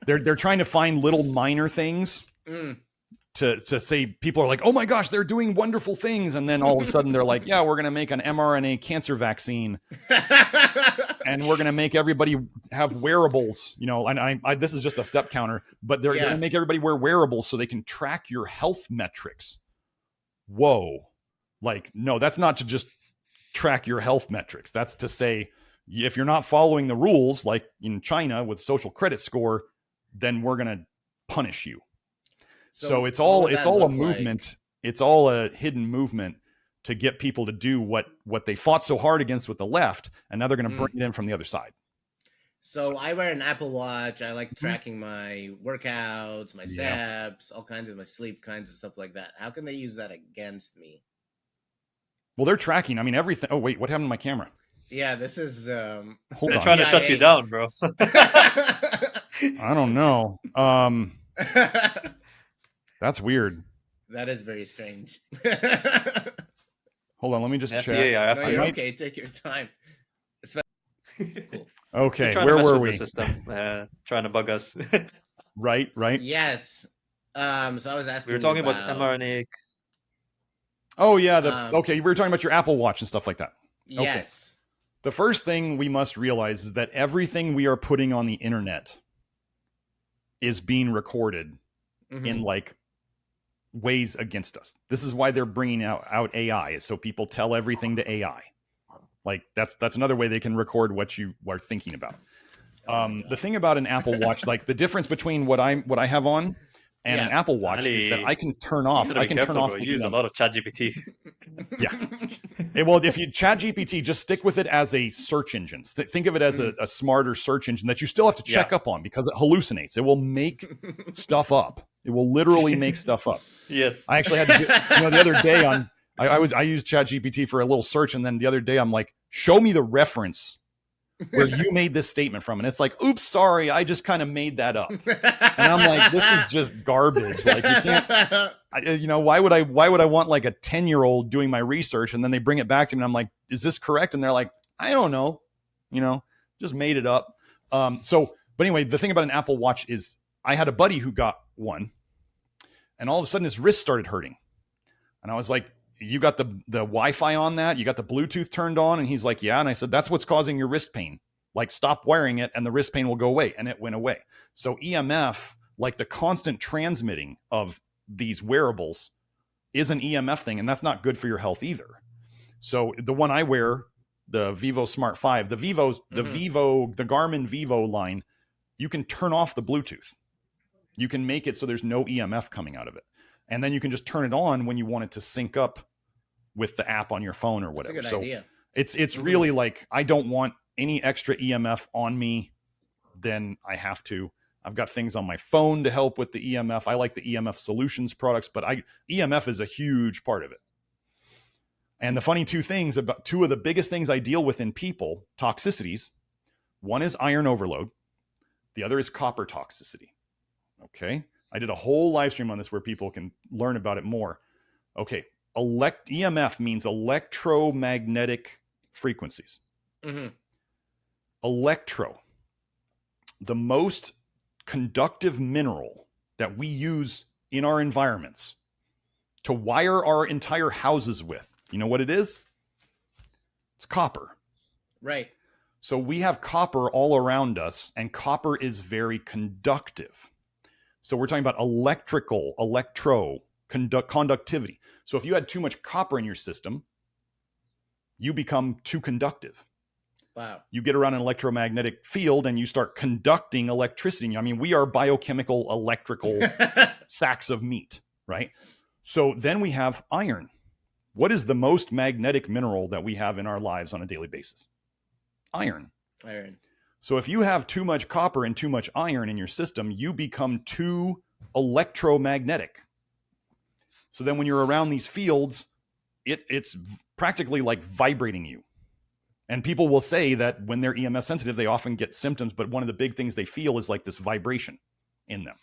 they're trying to find little minor things to say people are like, oh my gosh, they're doing wonderful things, and then all of a sudden they're like, yeah, we're going to make an mRNA cancer vaccine, and we're going to make everybody have wearables. You know, and I this is just a step counter, but they're going to make everybody wear wearables so they can track your health metrics. Whoa, like no, that's not to just track your health metrics. That's to say, if you're not following the rules, like in China with social credit score, then we're going to punish you. So it's all a movement. It's all a hidden movement to get people to do what they fought so hard against with the left, and now they're going to bring it in from the other side. So I wear an Apple Watch. I like tracking my workouts, my steps, all kinds of my sleep kinds of stuff like that. How can they use that against me? Well, they're tracking. I mean, everything. Oh wait, what happened to my camera? Yeah, this is. Hold they're on. trying to shut you down, bro. I don't know. That's weird. That is very strange. Hold on, let me just check. No, you're okay. Take your time. Cool. Okay, where were we? The system, trying to bug us. Right. Yes. So I was asking. We were talking about mRNA. Oh yeah. Okay, we were talking about your Apple Watch and stuff like that. Yes. Okay. The first thing we must realize is that everything we are putting on the internet is being recorded in like ways against us. This is why they're bringing out AI, so people tell everything to AI. Like that's another way they can record what you are thinking about. The thing about an Apple Watch, like the difference between what I have on and an Apple Watch is that I can turn off. I can turn off. You use a lot of ChatGPT. Yeah. Well, if you ChatGPT, just stick with it as a search engine. Think of it as a smarter search engine that you still have to check up on because it hallucinates. It will make stuff up. It will literally make stuff up. Yes. I actually had to do, the other day I used ChatGPT for a little search, and then the other day I'm like, show me the reference where you made this statement from, and it's like, oops, sorry, I just kind of made that up. And I'm like, this is just garbage. Like you can't, why would I want like a 10-year-old doing my research, and then they bring it back to me and I'm like, is this correct? And they're like, I don't know, just made it up. But anyway, the thing about an Apple Watch is I had a buddy who got one, and all of a sudden his wrist started hurting. And I was like, you got the Wi-Fi on that? You got the Bluetooth turned on? And he's like, yeah. And I said, that's what's causing your wrist pain. Like, stop wearing it and the wrist pain will go away. And it went away. So EMF, like the constant transmitting of these wearables, is an EMF thing. And that's not good for your health either. So the one I wear, the Vivo Smart 5, the Garmin Vivo line, you can turn off the Bluetooth. You can make it so there's no EMF coming out of it. And then you can just turn it on when you want it to sync up with the app on your phone or whatever. That's a good idea. It's really like, I don't want any extra EMF on me than I have to. I've got things on my phone to help with the EMF. I like the EMF solutions products, but EMF is a huge part of it. And the funny two of the biggest things I deal with in people, toxicities, one is iron overload. The other is copper toxicity. Okay. I did a whole live stream on this where people can learn about it more. Okay. EMF means electromagnetic frequencies. Electro, the most conductive mineral that we use in our environments to wire our entire houses with. You know what it is? It's copper. Right. So we have copper all around us, and copper is very conductive. So we're talking about conductivity. So if you had too much copper in your system, you become too conductive. Wow. You get around an electromagnetic field and you start conducting electricity. I mean, we are biochemical, electrical sacks of meat, right? So then we have iron. What is the most magnetic mineral that we have in our lives on a daily basis? Iron. Iron. So if you have too much copper and too much iron in your system, you become too electromagnetic. So then when you're around these fields, it's practically like vibrating you. And people will say that when they're EMF sensitive, they often get symptoms, but one of the big things they feel is like this vibration in them.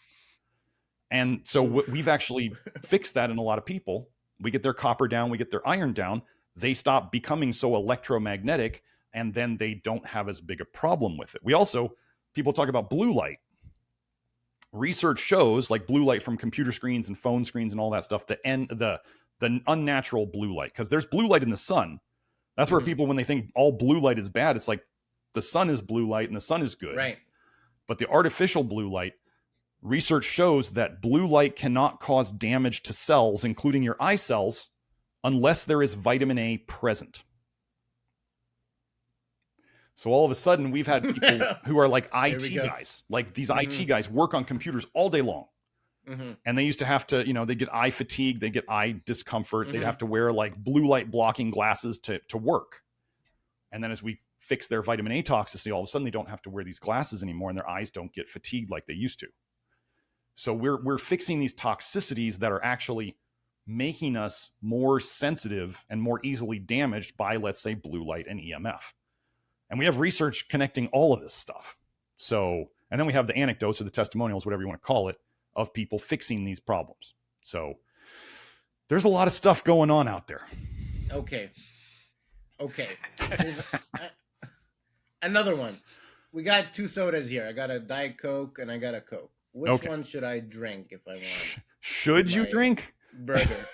And so we've actually fixed that in a lot of people. We get their copper down, we get their iron down, they stop becoming so electromagnetic, and then they don't have as big a problem with it. We also, people talk about blue light. Research shows, like blue light from computer screens and phone screens and all that stuff, the unnatural blue light, because there's blue light in the sun. That's where people, when they think all blue light is bad, it's like the sun is blue light and the sun is good. Right. But the artificial blue light, research shows that blue light cannot cause damage to cells, including your eye cells, unless there is vitamin A present. So all of a sudden, we've had people who are like IT guys, like these IT guys work on computers all day long. And they used to have to, they get eye fatigue, they get eye discomfort. They'd have to wear like blue light blocking glasses to work. And then as we fix their vitamin A toxicity, all of a sudden they don't have to wear these glasses anymore and their eyes don't get fatigued like they used to. So we're fixing these toxicities that are actually making us more sensitive and more easily damaged by, let's say, blue light and EMF. And we have research connecting all of this stuff. So, and then we have the anecdotes or the testimonials, whatever you want to call it, of people fixing these problems. So there's a lot of stuff going on out there. Okay. Another one. We got 2 sodas here. I got a Diet Coke and I got a Coke. Which one should I drink if I want? Should you drink? Burger.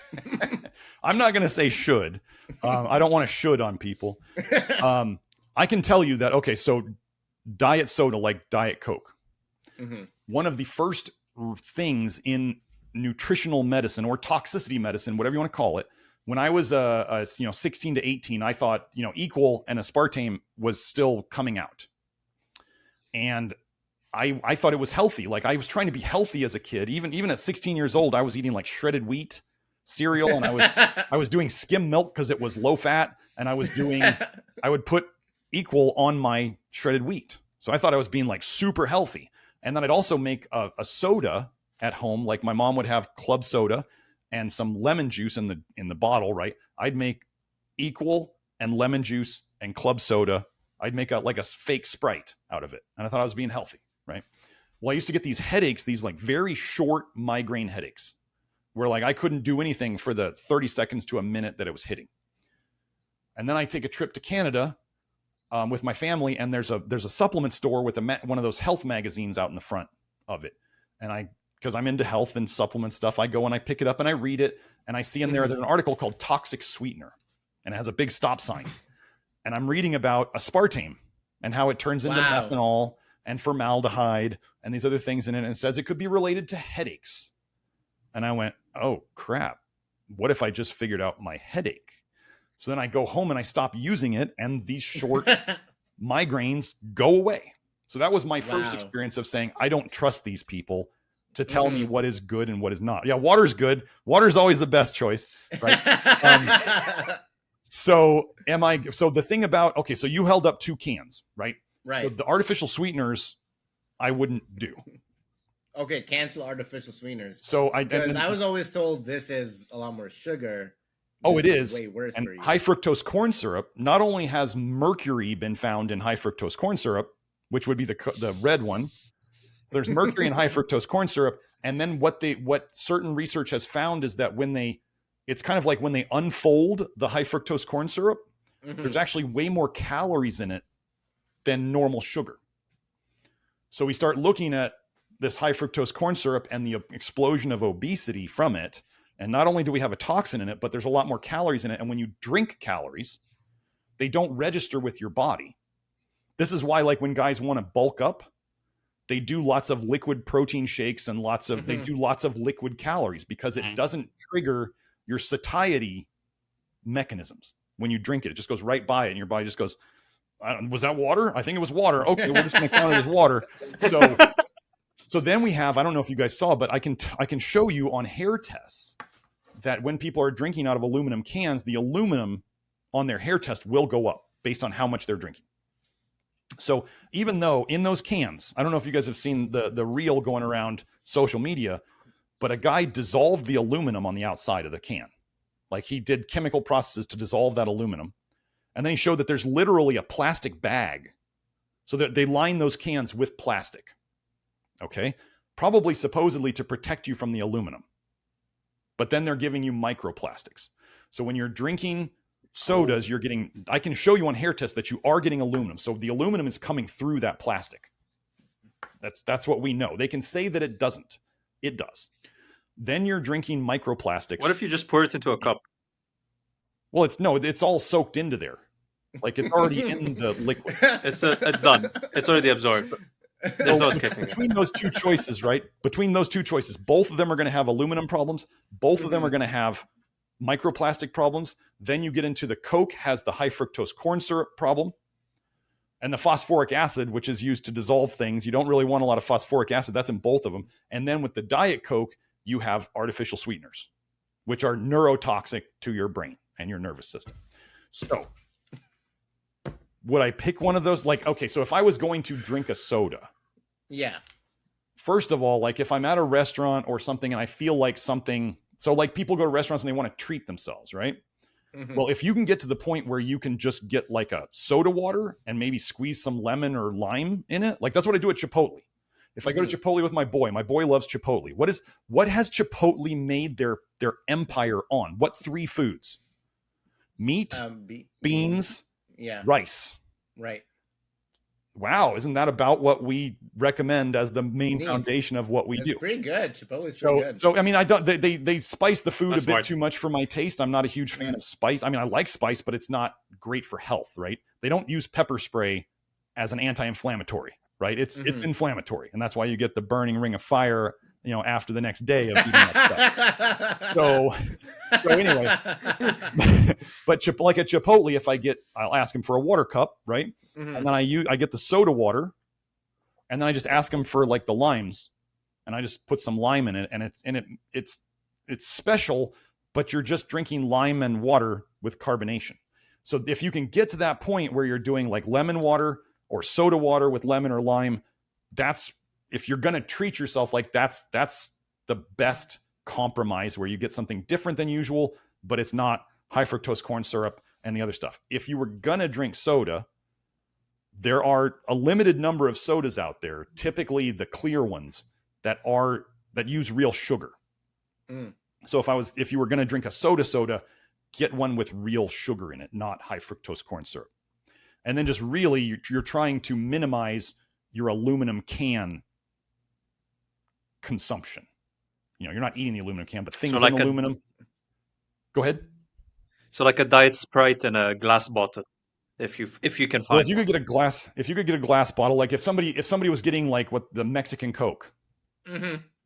I'm not going to say should. I don't want to should on people. I can tell you that, okay, so diet soda, like Diet Coke, one of the first things in nutritional medicine or toxicity medicine, whatever you want to call it, when I was 16 to 18, I thought, Equal and aspartame was still coming out. And I thought it was healthy. Like I was trying to be healthy as a kid. Even at 16 years old, I was eating like shredded wheat cereal, and I was doing skim milk because it was low fat, and I would put Equal on my shredded wheat. So I thought I was being like super healthy. And then I'd also make a soda at home. Like my mom would have club soda and some lemon juice in the bottle, right? I'd make Equal and lemon juice and club soda. I'd make like a fake Sprite out of it. And I thought I was being healthy, right? Well, I used to get these headaches, these like very short migraine headaches, where like I couldn't do anything for the 30 seconds to a minute that it was hitting. And then I take a trip to Canada with my family, and there's a supplement store with one of those health magazines out in the front of it. And because I'm into health and supplement stuff, I go and I pick it up and I read it, and I see in there's an article called Toxic Sweetener, and it has a big stop sign. And I'm reading about aspartame and how it turns into methanol and formaldehyde and these other things in it. And it says it could be related to headaches. And I went, oh crap, what if I just figured out my headache? So then I go home and I stop using it, and these short migraines go away. So that was my first experience of saying, I don't trust these people to tell me what is good and what is not. Yeah, water's good. Water's always the best choice, right? So the thing about, okay, so you held up 2 cans, right? Right. So the artificial sweeteners, I wouldn't do. Okay, cancel artificial sweeteners. So I was always told this is a lot more sugar. Oh, it is. Way worse and for you. High fructose corn syrup, not only has mercury been found in high fructose corn syrup, which would be the red one. So there's mercury in high fructose corn syrup. And then what certain research has found is that it's kind of like when they unfold the high fructose corn syrup, there's actually way more calories in it than normal sugar. So we start looking at this high fructose corn syrup and the explosion of obesity from it. And not only do we have a toxin in it, but there's a lot more calories in it. And when you drink calories, they don't register with your body. This is why, like when guys want to bulk up, they do lots of liquid protein shakes and they do lots of liquid calories, because it doesn't trigger your satiety mechanisms. When you drink it, it just goes right by it, and your body just goes, was that water? I think it was water. Okay, we're just going to count it as water. So then we have, I don't know if you guys saw, but I can show you on hair tests that when people are drinking out of aluminum cans, the aluminum on their hair test will go up based on how much they're drinking. So even though in those cans, I don't know if you guys have seen the reel going around social media, but a guy dissolved the aluminum on the outside of the can. Like he did chemical processes to dissolve that aluminum. And then he showed that there's literally a plastic bag. So that they line those cans with plastic. Okay. Probably supposedly to protect you from the aluminum. But then they're giving you microplastics. So when you're drinking sodas, you're getting, I can show you on hair tests that you are getting aluminum. So the aluminum is coming through that plastic. That's what we know. They can say that it doesn't. It does. Then you're drinking microplastics. What if you just pour it into a cup? Well, it's all soaked into there. Like it's already in the liquid. It's done. It's already absorbed. There's no escaping. Between those two choices, right? Between those two choices, both of them are going to have aluminum problems. Both of them are going to have microplastic problems. Then you get into the Coke has the high fructose corn syrup problem. And the phosphoric acid, which is used to dissolve things. You don't really want a lot of phosphoric acid. That's in both of them. And then with the Diet Coke, you have artificial sweeteners, which are neurotoxic to your brain and your nervous system. So would I pick one of those? Like, okay, so if I was going to drink a soda. Yeah. First of all, like if I'm at a restaurant or something and I feel like something, so like people go to restaurants and they want to treat themselves, right? Mm-hmm. Well, if you can get to the point where you can just get like a soda water and maybe squeeze some lemon or lime in it, like that's what I do at Chipotle. If I go to Chipotle with my boy loves Chipotle. What has Chipotle made their empire on? What three foods? Meat, beans, rice. Right. Wow, isn't that about what we recommend as the main foundation of what we do? Pretty good. Chipotle's pretty good. So I mean, they spice the food That's a bit smart. too much for my taste. I'm not a huge fan of spice. I mean, I like spice, but it's not great for health, right? They don't use pepper spray as an anti-inflammatory, right? It's inflammatory, and that's why you get the burning ring of fire, after the next day of eating that stuff. So anyway, but like at Chipotle, I'll ask him for a water cup, right? Mm-hmm. And then I get the soda water, and then I just ask him for like the limes, and I just put some lime in it, and it's special, but you're just drinking lime and water with carbonation. So if you can get to that point where you're doing like lemon water or soda water with lemon or lime, if you're going to treat yourself, like that's the best compromise where you get something different than usual, but it's not high fructose corn syrup and the other stuff. If you were going to drink soda, there are a limited number of sodas out there, typically the clear ones that use real sugar. So if you were going to drink a soda, get one with real sugar in it, not high fructose corn syrup. And then just really, you're trying to minimize your aluminum can consumption. You're not eating the aluminum can, but things in aluminum. Go ahead. So like a Diet Sprite in a glass bottle, if you can find. Well, if you could get a glass bottle, like if somebody was getting like what the Mexican Coke,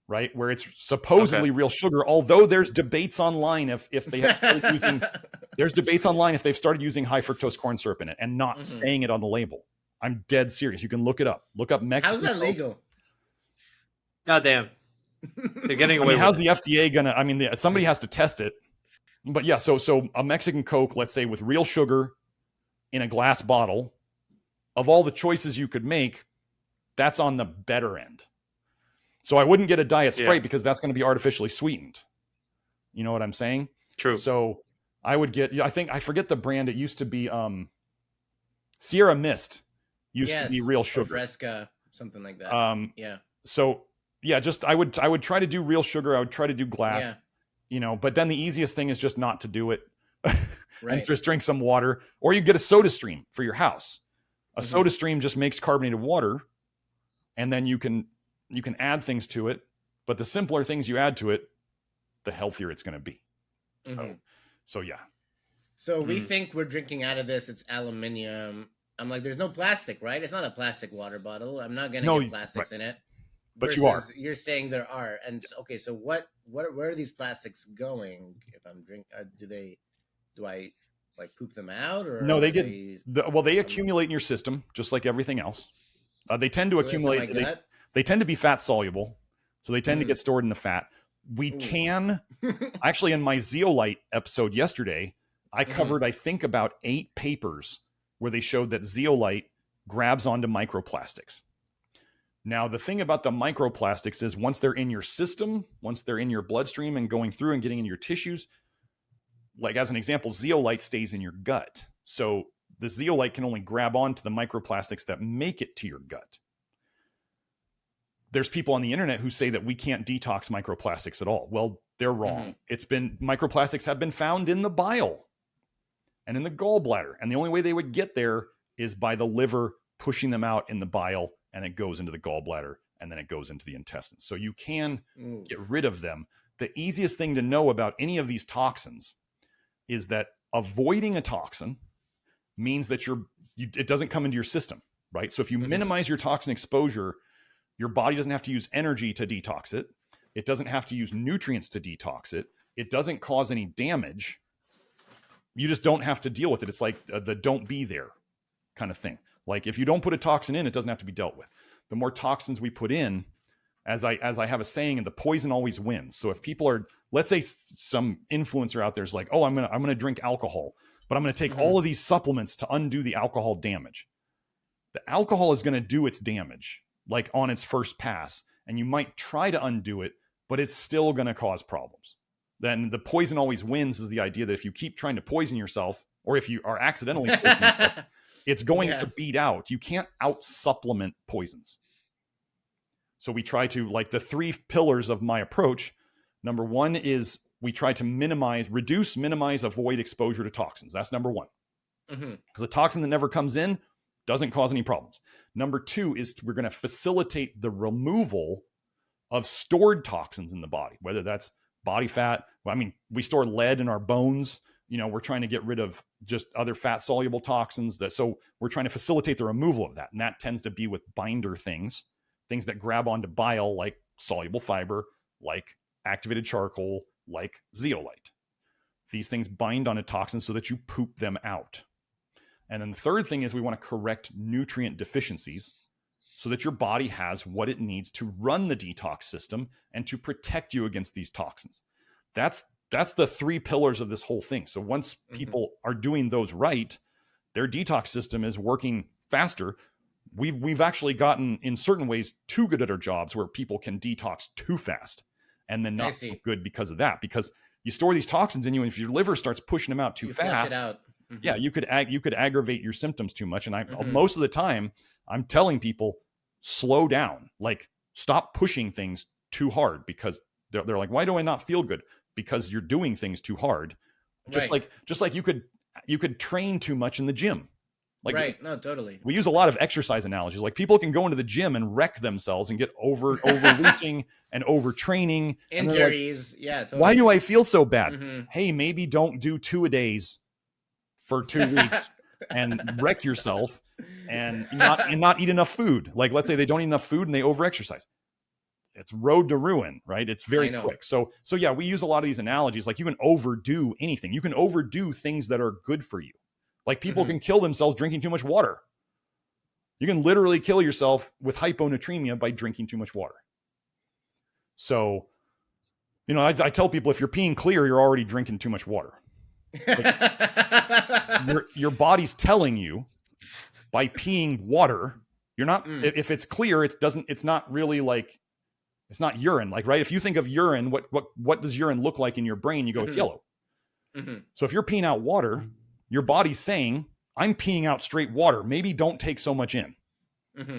right, where it's supposedly real sugar, although there's debates online if they have started using, there's debates online if they've started using high fructose corn syrup in it and not saying it on the label. I'm dead serious. You can look it up. Look up Mexican. How's that legal? God damn. They're getting away with how's the FDA gonna? I mean, somebody has to test it. But yeah, so a Mexican Coke, let's say with real sugar in a glass bottle, of all the choices you could make, that's on the better end. So I wouldn't get a Diet Sprite because that's going to be artificially sweetened. You know what I'm saying? True. So I would get, I forget the brand. It used to be Sierra Mist used to be real sugar. Fresca, something like that. So yeah, I would try to do real sugar. I would try to do glass, but then the easiest thing is just not to do it and just drink some water, or you get a soda stream for your house. A soda stream just makes carbonated water, and then you can add things to it, but the simpler things you add to it, the healthier it's going to be. So yeah. So we think we're drinking out of this. It's aluminium. I'm like, there's no plastic, right? It's not a plastic water bottle. I'm not going to get plastics in it. But you are. You're saying there are. And okay, so where are these plastics going? If I'm drinking, do I like poop them out, or no? They accumulate in your system just like everything else. They tend to accumulate. They tend to be fat soluble, so they tend to get stored in the fat. We can actually, in my zeolite episode yesterday, I covered, I think, about 8 papers where they showed that zeolite grabs onto microplastics. Now, the thing about the microplastics is once they're in your system, once they're in your bloodstream and going through and getting in your tissues, like as an example, zeolite stays in your gut. So the zeolite can only grab onto the microplastics that make it to your gut. There's people on the internet who say that we can't detox microplastics at all. Well, they're wrong. Microplastics have been found in the bile and in the gallbladder. And the only way they would get there is by the liver pushing them out in the bile, and it goes into the gallbladder, and then it goes into the intestines. So you can get rid of them. The easiest thing to know about any of these toxins is that avoiding a toxin means that it doesn't come into your system, right? So if you minimize your toxin exposure, your body doesn't have to use energy to detox it. It doesn't have to use nutrients to detox it. It doesn't cause any damage. You just don't have to deal with it. It's like the don't be there kind of thing. Like if you don't put a toxin in, it doesn't have to be dealt with. The more toxins we put in, as I have a saying, and the poison always wins. So if people are, let's say some influencer out there is like, oh, I'm gonna drink alcohol, but I'm gonna take all of these supplements to undo the alcohol damage. The alcohol is gonna do its damage, like on its first pass, and you might try to undo it, but it's still gonna cause problems. Then the poison always wins is the idea that if you keep trying to poison yourself, or if you are accidentally poisoning yourself, it's going to beat out. You can't out supplement poisons. So we try to, like the 3 pillars of my approach. Number 1 is we try to reduce, minimize, avoid exposure to toxins. That's number 1. Because a toxin that never comes in doesn't cause any problems. Number 2 is we're going to facilitate the removal of stored toxins in the body, whether that's body fat. Well, I mean, we store lead in our bones. We're trying to get rid of just other fat soluble toxins. So we're trying to facilitate the removal of that. And that tends to be with binder things that grab onto bile, like soluble fiber, like activated charcoal, like zeolite. These things bind on a toxin so that you poop them out. And then the third thing is we want to correct nutrient deficiencies so that your body has what it needs to run the detox system and to protect you against these toxins. That's the 3 pillars of this whole thing. So once people are doing those right, their detox system is working faster. We've actually gotten, in certain ways, too good at our jobs where people can detox too fast and then not feel good because of that. Because you store these toxins in you, and if your liver starts pushing them out too fast, you could aggravate your symptoms too much. And most of the time, I'm telling people, slow down, like stop pushing things too hard, because they're like, why do I not feel good? Because you're doing things too hard. Just like you could train too much in the gym. Like, no, totally. We use a lot of exercise analogies. Like people can go into the gym and wreck themselves and get overreaching and overtraining. Injuries. Like, totally. Why do I feel so bad? Hey, maybe don't do 2-a-days for 2 weeks and wreck yourself and not eat enough food. Like let's say they don't eat enough food and they overexercise. It's road to ruin, right? It's very quick. So yeah, we use a lot of these analogies. Like you can overdo anything. You can overdo things that are good for you. Like people can kill themselves drinking too much water. You can literally kill yourself with hyponatremia by drinking too much water. So, I tell people if you're peeing clear, you're already drinking too much water. Like, your body's telling you by peeing water, you're not, if it's clear, it's not really like, it's not urine. Like, right. If you think of urine, what does urine look like in your brain? You go, it's yellow. So if you're peeing out water, your body's saying, I'm peeing out straight water. Maybe don't take so much in,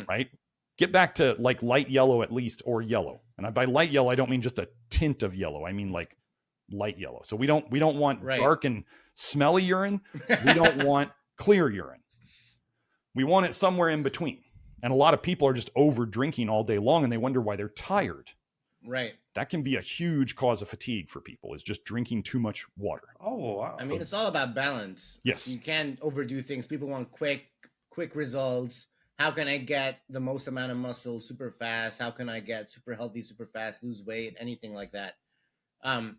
right? Get back to like light yellow at least, or yellow. And by light yellow, I don't mean just a tint of yellow. I mean like light yellow. So we don't want dark and smelly urine. We don't want clear urine. We want it somewhere in between. And a lot of people are just over drinking all day long and they wonder why they're tired. Right. That can be a huge cause of fatigue for people, is just drinking too much water. Oh, wow. I mean, it's all about balance. Yes. You can't overdo things. People want quick results. How can I get the most amount of muscle super fast? How can I get super healthy super fast, lose weight, anything like that? I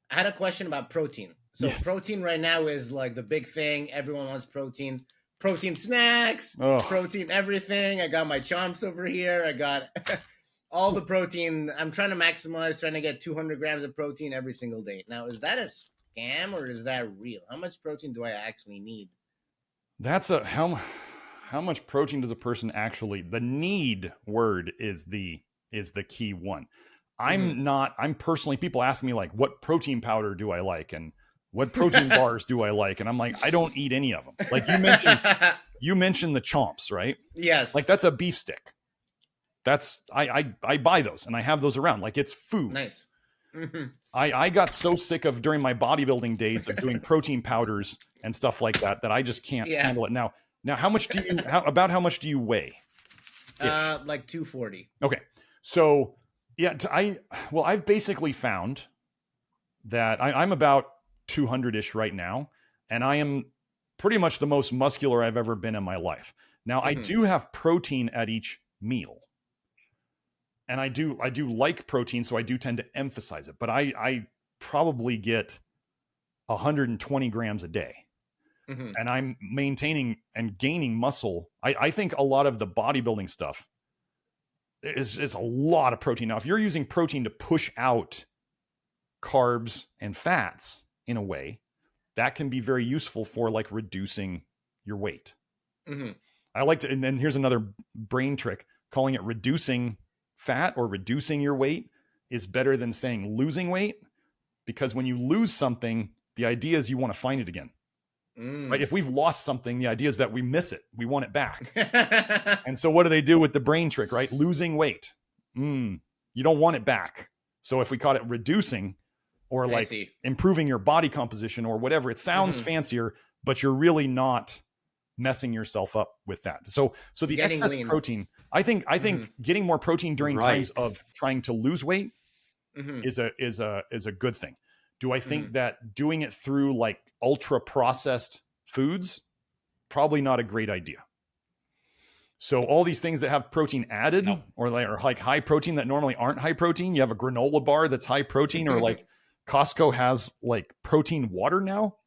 had a question about protein. So protein right now is like the big thing. Everyone wants protein. Protein snacks, protein everything. I got my chomps over here. I got all the protein. I'm trying to maximize, trying to get 200 grams of protein every single day. Now, is that a scam or is that real? How much protein do I actually need? That's how much protein does a person actually, the need word is the key one. I'm personally, people ask me like, what protein powder do I like? And what protein bars do I like? And I'm like, I don't eat any of them. Like you mentioned the chomps, right? Yes. Like that's a beef stick. That's, I buy those and I have those around. Like it's food. Nice. I got so sick of during my bodybuilding days of doing protein powders and stuff like that I just can't handle it now. Now, how much do you weigh? Like 240. Okay. So yeah, I've basically found that I'm about 200-ish right now. And I am pretty much the most muscular I've ever been in my life. Now I do have protein at each meal. And I do like protein, so I do tend to emphasize it. But I probably get 120 grams a day. And I'm maintaining and gaining muscle. I think a lot of the bodybuilding stuff is a lot of protein. Now, if you're using protein to push out carbs and fats in a way, that can be very useful for like reducing your weight. I like to, and then here's another brain trick, calling it reducing fat or reducing your weight is better than saying losing weight, because when you lose something, the idea is you want to find it again. Right? If we've lost something, the idea is that we miss it. We want it back. And so what do they do with the brain trick, right? Losing weight. You don't want it back. So if we call it reducing or like improving your body composition or whatever, it sounds fancier, but you're really not messing yourself up with that. So the Getting excess lean. protein, I think getting more protein during times of trying to lose weight is a good thing. Do I think that doing it through like ultra processed foods? Probably not a great idea. So all these things that have protein added or like high protein that normally aren't high protein, you have a granola bar that's high protein, or like Costco has like protein water now,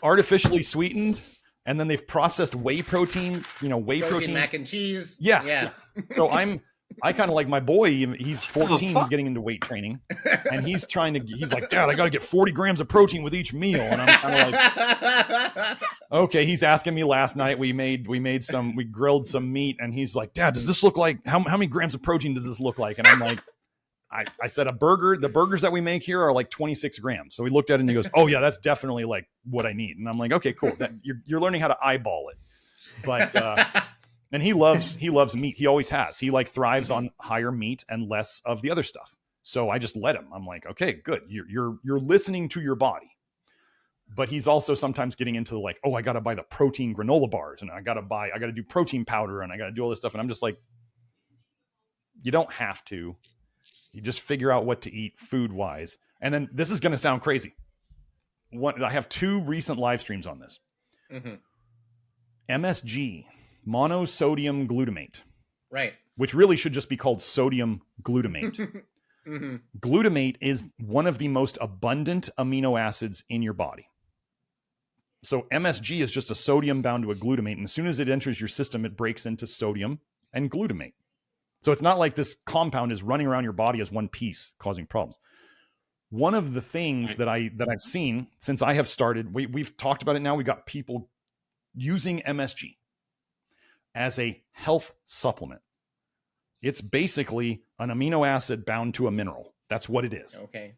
artificially sweetened. And then they've processed whey protein, whey protein mac and cheese. Yeah. So I kind of like my boy, he's 14, he's getting into weight training, and he's like, Dad, I got to get 40 grams of protein with each meal. And I'm kind of like, okay, he's asking me last night, we grilled some meat, and he's like, Dad, does this look like, how many grams of protein does this look like? And I'm like, I said the burgers that we make here are like 26 grams. So he looked at it and he goes, oh yeah, that's definitely like what I need. And I'm like, okay, cool. That you're learning how to eyeball it. But, and he loves meat. He always has. He like thrives on higher meat and less of the other stuff. So I just let him. I'm like, okay, good. You're listening to your body. But he's also sometimes getting into like, oh, I got to buy the protein granola bars, and I got to do protein powder, and I got to do all this stuff. And I'm just like, you don't have to. You just figure out what to eat food wise. And then this is going to sound crazy. I have 2 recent live streams on this. MSG, monosodium glutamate. Right. Which really should just be called sodium glutamate. Glutamate is one of the most abundant amino acids in your body. So MSG is just a sodium bound to a glutamate. And as soon as it enters your system, it breaks into sodium and glutamate. So it's not like this compound is running around your body as one piece causing problems. One of the things that I've seen since I have started, we've talked about it now. We've got people using MSG as a health supplement. It's basically an amino acid bound to a mineral. That's what it is. Okay.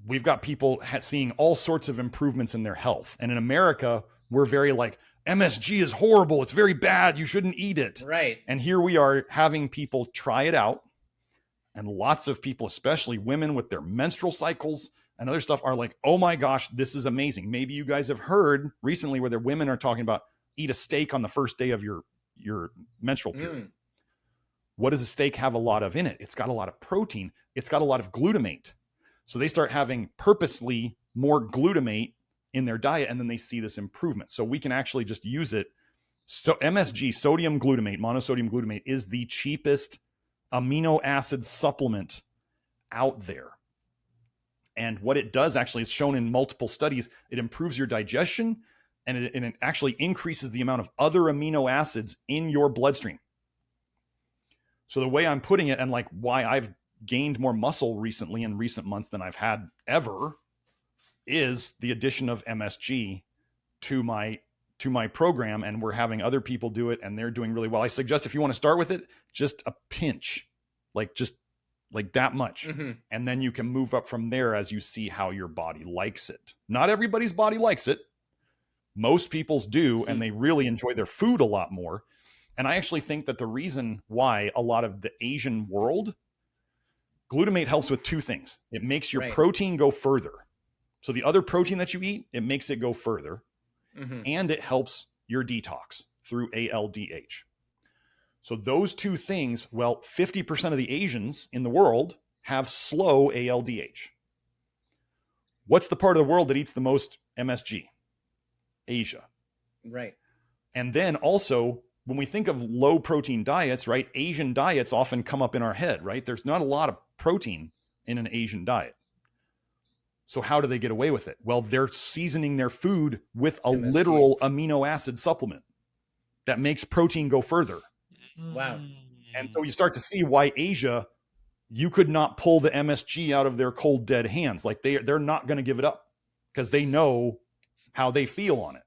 We've got people seeing all sorts of improvements in their health. And in America, we're very like, MSG is horrible. It's very bad. You shouldn't eat it. Right. And here we are having people try it out. And lots of people, especially women with their menstrual cycles and other stuff, are like, oh my gosh, this is amazing. Maybe you guys have heard recently where their women are talking about eat a steak on the first day of your menstrual period. What does a steak have a lot of in it? It's got a lot of protein. It's got a lot of glutamate. So they start having purposely more glutamate in their diet, and then they see this improvement. So we can actually just use it. So MSG, sodium glutamate, monosodium glutamate, is the cheapest amino acid supplement out there. And what it does actually is shown in multiple studies. It improves your digestion, and it actually increases the amount of other amino acids in your bloodstream. So the way I'm putting it, and like why I've gained more muscle recently in recent months than I've had ever, is the addition of MSG to my program, and we're having other people do it and they're doing really well. I suggest if you want to start with it, just a pinch, just like that much. And then you can move up from there as you see how your body likes it. Not everybody's body likes it. Most people's do, and they really enjoy their food a lot more. And I actually think that the reason why a lot of the Asian world, glutamate helps with two things. It makes your protein go further. So the other protein that you eat, it makes it go further. And it helps your detox through ALDH. So those two things, well, 50% of the Asians in the world have slow ALDH. What's the part of the world that eats the most MSG? Asia. Right. And then also, when we think of low protein diets, right, Asian diets often come up in our head, right? There's not a lot of protein in an Asian diet. So how do they get away with it? Well, they're seasoning their food with a MSG. Literal amino acid supplement that makes protein go further. Wow. And so you start to see why Asia, you could not pull the MSG out of their cold, dead hands. Like they're not going to give it up because they know how they feel on it.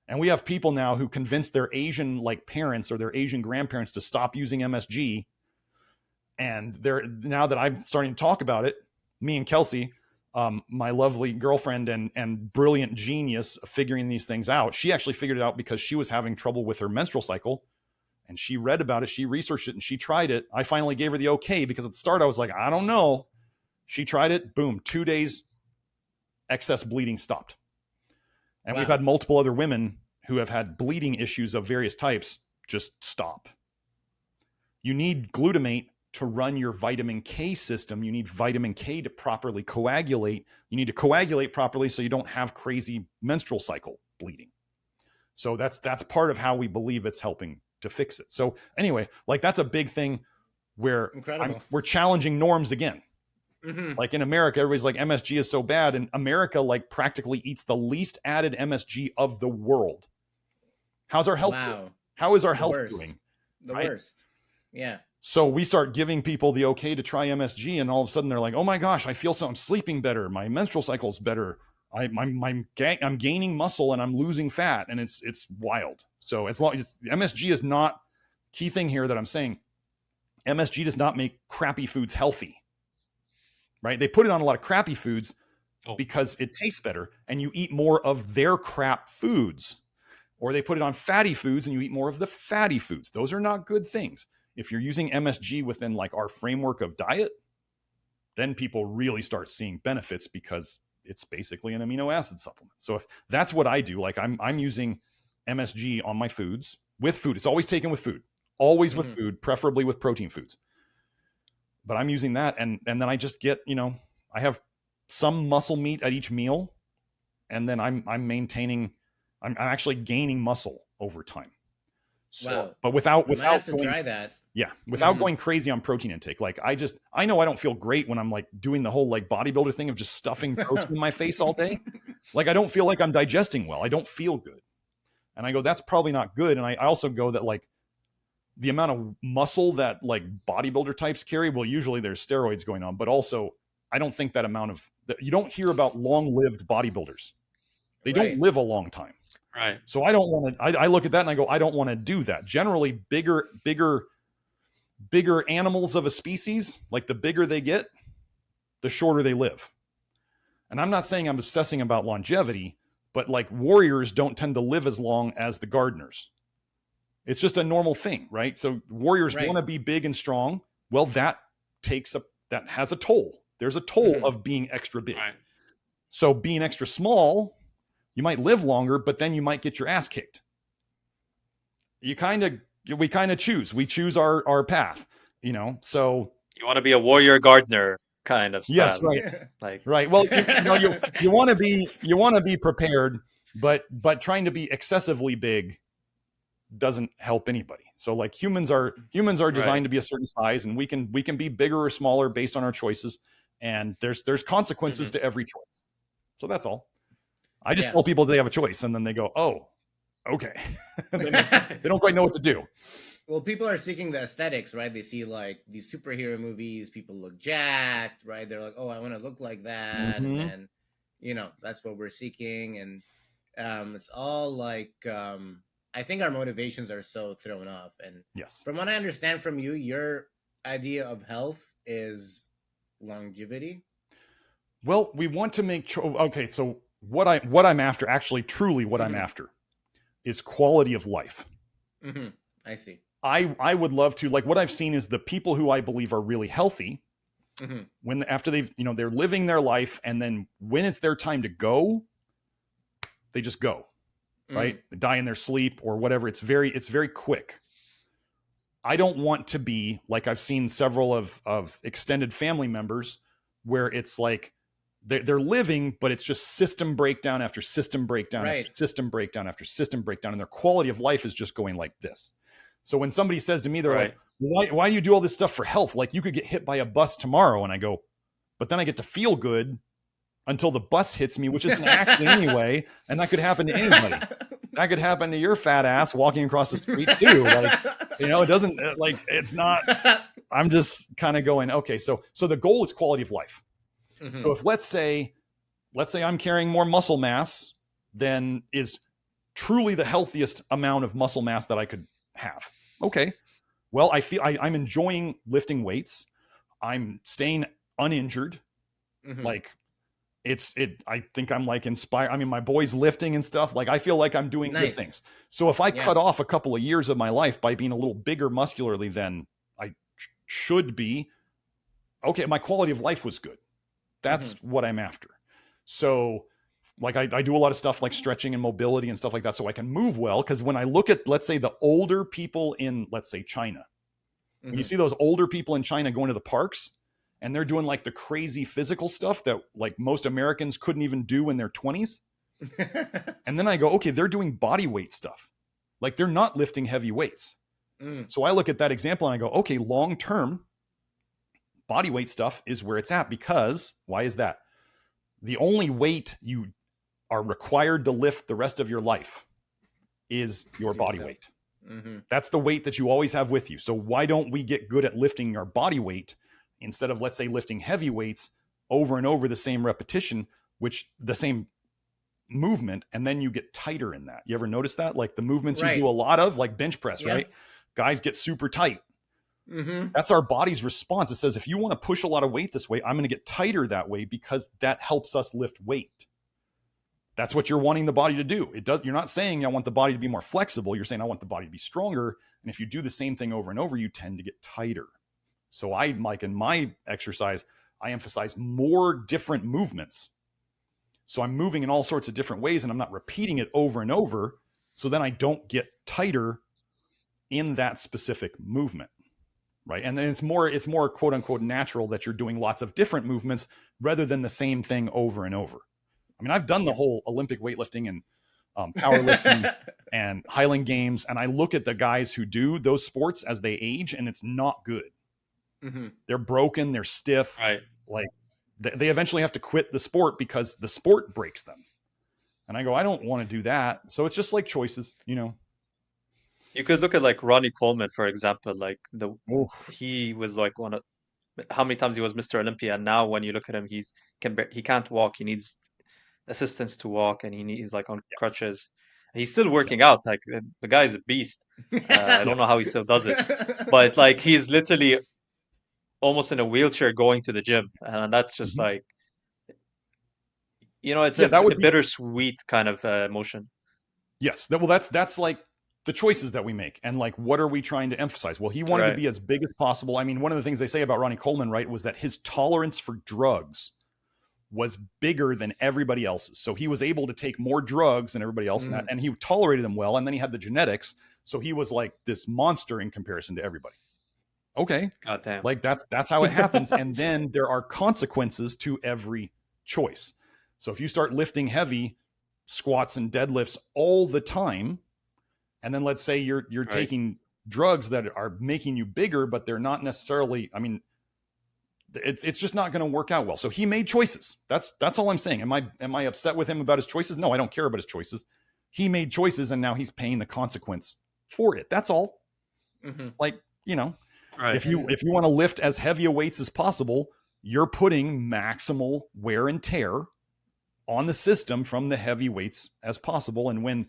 And we have people now who convince their Asian like parents or their Asian grandparents to stop using MSG. And now that I'm starting to talk about it, me and Kelsey, my lovely girlfriend and brilliant genius of figuring these things out, she actually figured it out because she was having trouble with her menstrual cycle. And she read about it, she researched it, and she tried it. I finally gave her the okay because at the start I was like, I don't know. She tried it, boom, 2 days, excess bleeding stopped. And we've had multiple other women who have had bleeding issues of various types just stop. You need glutamate to run your vitamin K system. You need vitamin K to properly coagulate. You need to coagulate properly so you don't have crazy menstrual cycle bleeding. So that's part of how we believe it's helping to fix it. So anyway, like that's a big thing where we're challenging norms again. Like in America, everybody's like MSG is so bad, and America like practically eats the least added MSG of the world. How's our health doing? How is our health doing? The worst. Yeah. So we start giving people the okay to try MSG, and all of a sudden they're like, "Oh my gosh, I feel so. I'm sleeping better. My menstrual cycle's better. I'm gaining muscle and I'm losing fat, and it's wild." So as long as MSG is not key thing here that I'm saying, MSG does not make crappy foods healthy. Right? They put it on a lot of crappy foods because it tastes better, and you eat more of their crap foods. Or they put it on fatty foods and you eat more of the fatty foods. Those are not good things. If you're using MSG within like our framework of diet, then people really start seeing benefits because it's basically an amino acid supplement. So if that's what I do, like I'm using MSG on my foods with food. It's always taken with food, always with food, preferably with protein foods. But I'm using that, and then I just get, I have some muscle meat at each meal, and then I'm actually gaining muscle over time. So, but without have to try that. Yeah, without going crazy on protein intake. Like I know I don't feel great when I'm like doing the whole like bodybuilder thing of just stuffing protein in my face all day. Like I don't feel like I'm digesting well. I don't feel good, and I go, that's probably not good. And I also go that like the amount of muscle that like bodybuilder types carry, well, usually there's steroids going on, but also I don't think that amount of you don't hear about long-lived bodybuilders. They don't live a long time. Right. So I don't want to, I look at that and I go, I don't want to do that. Generally bigger animals of a species, like the bigger they get, the shorter they live. And I'm not saying I'm obsessing about longevity, but like warriors don't tend to live as long as the gardeners. It's just a normal thing, right? So warriors want to be big and strong. Well, that has a toll. There's a toll of being extra big. Right. So being extra small, you might live longer, but then you might get your ass kicked. We kind of choose. We choose our path, so. You want to be a warrior gardener kind of style. Yes, right. Right. Well, you want to be prepared, but trying to be excessively big doesn't help anybody. So like humans are designed to be a certain size, and we can be bigger or smaller based on our choices. And there's consequences to every choice. So that's all. I just tell people they have a choice, and then they go, oh, okay. They don't quite know what to do. Well, people are seeking the aesthetics, right? They see like these superhero movies, people look jacked, right? They're like, oh, I want to look like that. And then, that's what we're seeking. And it's all like, I think our motivations are so thrown off. And Yes. from what I understand from you, your idea of health is longevity. Well, we want to make okay. So what I'm after, actually, truly, what I'm after, is quality of life. I see. I would love to, like, what I've seen is the people who I believe are really healthy, when after they've they're living their life, and then when it's their time to go, they just go, right? They die in their sleep or whatever. It's very quick. I don't want to be like, I've seen several of extended family members where it's like they're living, but it's just system breakdown after system breakdown after system breakdown after system breakdown, and their quality of life is just going like this. So when somebody says to me, they're like, why do you do all this stuff for health? Like, you could get hit by a bus tomorrow. And I go, but then I get to feel good until the bus hits me, which is an accident anyway. And that could happen to anybody. That could happen to your fat ass walking across the street too. Like, it doesn't, like, it's not, I'm just kind of going, okay, so the goal is quality of life. So if let's say I'm carrying more muscle mass than is truly the healthiest amount of muscle mass that I could have. Okay. Well, I feel I'm enjoying lifting weights. I'm staying uninjured. Like I think I'm like inspired. I mean, my boy's lifting and stuff. Like, I feel like I'm doing good things. So if I cut off a couple of years of my life by being a little bigger muscularly than I should be, okay, my quality of life was good. That's what I'm after. So like, I do a lot of stuff like stretching and mobility and stuff like that, so I can move well. Because when I look at, let's say, the older people in, let's say, China, when you see those older people in China going to the parks and they're doing like the crazy physical stuff that like most Americans couldn't even do in their 20s. And then I go, okay, they're doing body weight stuff. Like, they're not lifting heavy weights. So I look at that example and I go, okay, long-term body weight stuff is where it's at. Because why is that? The only weight you are required to lift the rest of your life is your body weight. That's the weight that you always have with you. So why don't we get good at lifting our body weight instead of, let's say, lifting heavy weights over and over the same repetition, which the same movement, and then you get tighter in that. You ever notice that? Like, the movements you do a lot of, like bench press, right? Guys get super tight. That's our body's response. It says, if you want to push a lot of weight this way, I'm going to get tighter that way, because that helps us lift weight. That's what you're wanting the body to do. You're not saying I want the body to be more flexible. You're saying I want the body to be stronger. And if you do the same thing over and over, you tend to get tighter. So like in my exercise, I emphasize more different movements. So I'm moving in all sorts of different ways, and I'm not repeating it over and over. So then I don't get tighter in that specific movement. Right. And then it's more quote unquote natural that you're doing lots of different movements rather than the same thing over and over. I mean, I've done the whole Olympic weightlifting and powerlifting and Highland Games, and I look at the guys who do those sports as they age, and it's not good. They're broken. They're stiff. Right. Like, they eventually have to quit the sport because the sport breaks them. And I go, I don't want to do that. So it's just like choices, You could look at like Ronnie Coleman, for example. Like, he was like how many times he was Mr. Olympia, and now when you look at him, he can't walk. He needs assistance to walk, and he's like on crutches. He's still working out. Like, the guy is a beast. I don't know how he still does it, but like, he's literally almost in a wheelchair going to the gym, and that's just like, it's a bittersweet kind of emotion. Yes. Well, that's like the choices that we make, and like, what are we trying to emphasize? Well, he wanted to be as big as possible. I mean, one of the things they say about Ronnie Coleman, right, was that his tolerance for drugs was bigger than everybody else's. So he was able to take more drugs than everybody else, and he tolerated them well. And then he had the genetics. So he was like this monster in comparison to everybody. Okay. God damn. Like, that's how it happens. And then there are consequences to every choice. So if you start lifting heavy squats and deadlifts all the time, and then let's say you're taking drugs that are making you bigger, but they're not necessarily, I mean, it's just not going to work out well. So he made choices. That's all I'm saying. Am I upset with him about his choices? No, I don't care about his choices. He made choices, and now he's paying the consequence for it. That's all. Like, you know, Right. if you want to lift as heavy a weights as possible, you're putting maximal wear and tear on the system from the heavy weights as possible. And when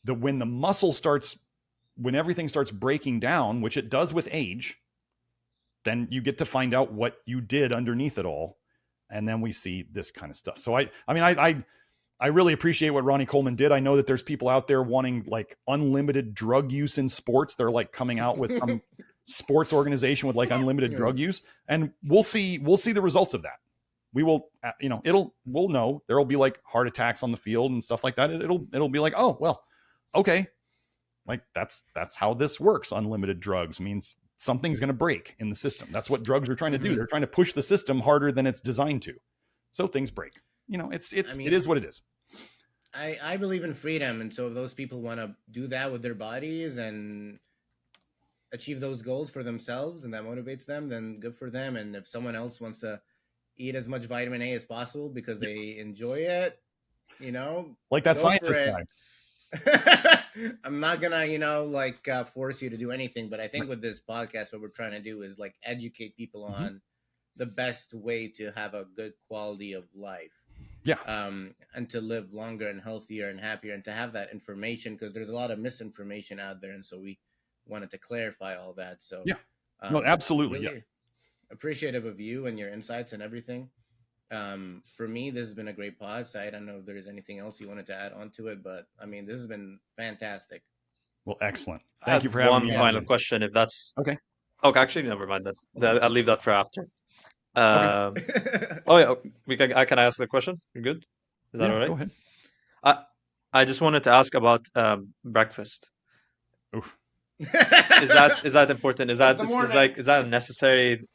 the muscle starts, when everything starts breaking down, which it does with age, then you get to find out what you did underneath it all. And then we see this kind of stuff. So I really appreciate what Ronnie Coleman did. I know that there's people out there wanting like unlimited drug use in sports. They're like coming out with some sports organization with like unlimited drug use. And we'll see the results of that. We will, you know, we'll know there'll be like heart attacks on the field and stuff like that. It'll be like, oh, well, okay. Like that's how this works. Unlimited drugs means something's going to break in the system. That's what drugs are trying to do. They're trying to push the system harder than it's designed to. So things break. You know, it is what it is. I believe in freedom. And so if those people want to do that with their bodies and achieve those goals for themselves and that motivates them, then good for them. And if someone else wants to eat as much vitamin A as possible because they enjoy it, you know, like that scientist guy. I'm not gonna, you know, like force you to do anything, but I think with this podcast, what we're trying to do is like educate people on the best way to have a good quality of life. Yeah. And to live longer and healthier and happier and to have that information, because there's a lot of misinformation out there. And so we wanted to clarify all that. So yeah, no, absolutely. Really appreciative of you and your insights and everything. For me, this has been a great pod. So I don't know if there's anything else you wanted to add onto it, but I mean, this has been fantastic. Well, excellent. Thank you for having me. One final question, if that's okay. Okay, actually, never mind that. I'll leave that for after. Okay. Oh yeah, I can ask the question. You're good? Is that all right? Go ahead. I just wanted to ask about breakfast. Oof. Is that important? Is that necessary?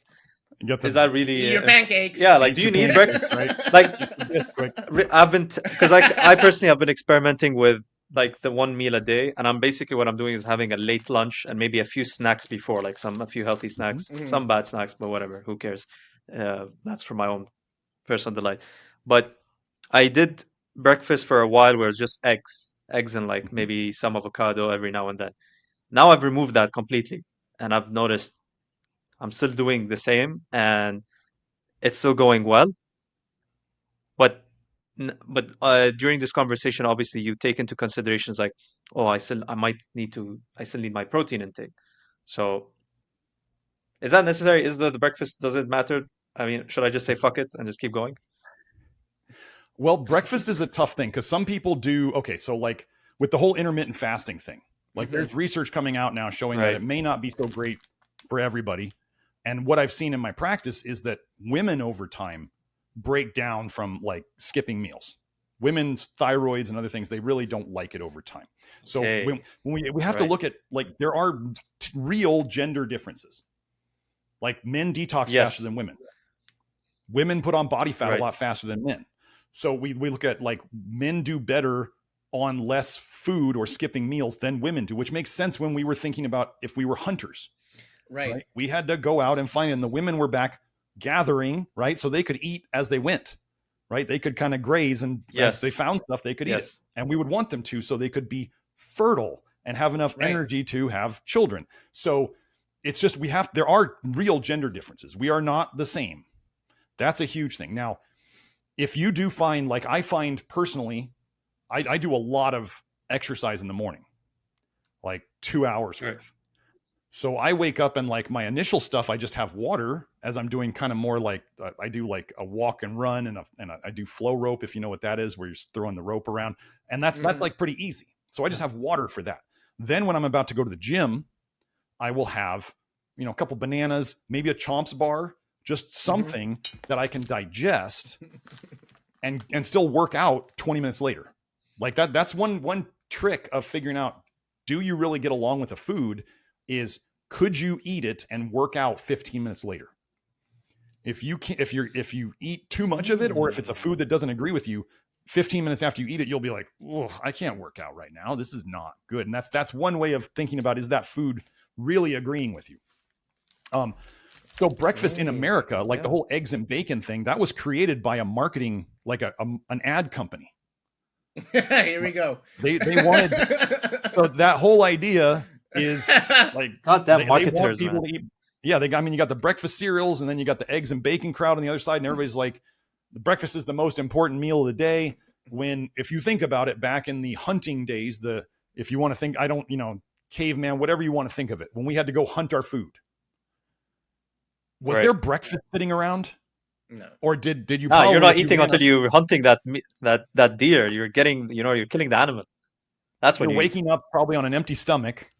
Is that really your pancakes? Yeah, like do you need breakfast? Right? Like I've been because I personally have been experimenting with like the one meal a day, and I'm basically what I'm doing is having a late lunch and maybe a few snacks before, like a few healthy snacks, some bad snacks, but whatever, who cares? That's for my own personal delight. But I did breakfast for a while where it's just eggs and like maybe some avocado every now and then. Now I've removed that completely, and I've noticed I'm still doing the same, and it's still going well. But during this conversation, obviously, you take into considerations like, oh, I still need my protein intake. So, is that necessary? Is the breakfast? Does it matter? I mean, should I just say fuck it and just keep going? Well, breakfast is a tough thing because some people do. Okay, so like with the whole intermittent fasting thing, like there's research coming out now showing that it may not be so great for everybody. And what I've seen in my practice is that women over time break down from like skipping meals. Women's thyroids and other things, they really don't like it over time. So when we have to look at like there are real gender differences. Like men detox faster than women. Women put on body fat a lot faster than men. So we look at like men do better on less food or skipping meals than women do, which makes sense when we were thinking about if we were hunters. Right. We had to go out and find it. And the women were back gathering, right? So they could eat as they went, right? They could kind of graze and as they found stuff, they could eat it. And we would want them to, so they could be fertile and have enough energy to have children. So it's just, there are real gender differences. We are not the same. That's a huge thing. Now, if you do find, like I find personally, I do a lot of exercise in the morning, like 2 hours worth. So I wake up and like my initial stuff, I just have water as I'm doing kind of more like I do like a walk and run and I do flow rope, if you know what that is, where you're just throwing the rope around. And that's like pretty easy. So I just have water for that. Then when I'm about to go to the gym, I will have, a couple bananas, maybe a Chomps bar, just something that I can digest and still work out 20 minutes later. Like that's one trick of figuring out, do you really get along with the food is, could you eat it and work out 15 minutes later? If you eat too much of it, or if it's a food that doesn't agree with you, 15 minutes after you eat it, you'll be like, oh, I can't work out right now. This is not good. And that's one way of thinking about, is that food really agreeing with you? So breakfast in America, like the whole eggs and bacon thing, that was created by a marketing, like an ad company. Here we go. They wanted, so that whole idea is like Goddamn they want marketers, people man. to eat. Yeah, I mean, you got the breakfast cereals, and then you got the eggs and bacon crowd on the other side, and everybody's like, the breakfast is the most important meal of the day. When, if you think about it, back in the hunting days, if you want to think, caveman, whatever you want to think of it, when we had to go hunt our food, was there breakfast sitting around? No. Or did you? No, you're not eating until you're hunting that deer. You're getting, you're killing the animal. That's when you're waking up probably on an empty stomach,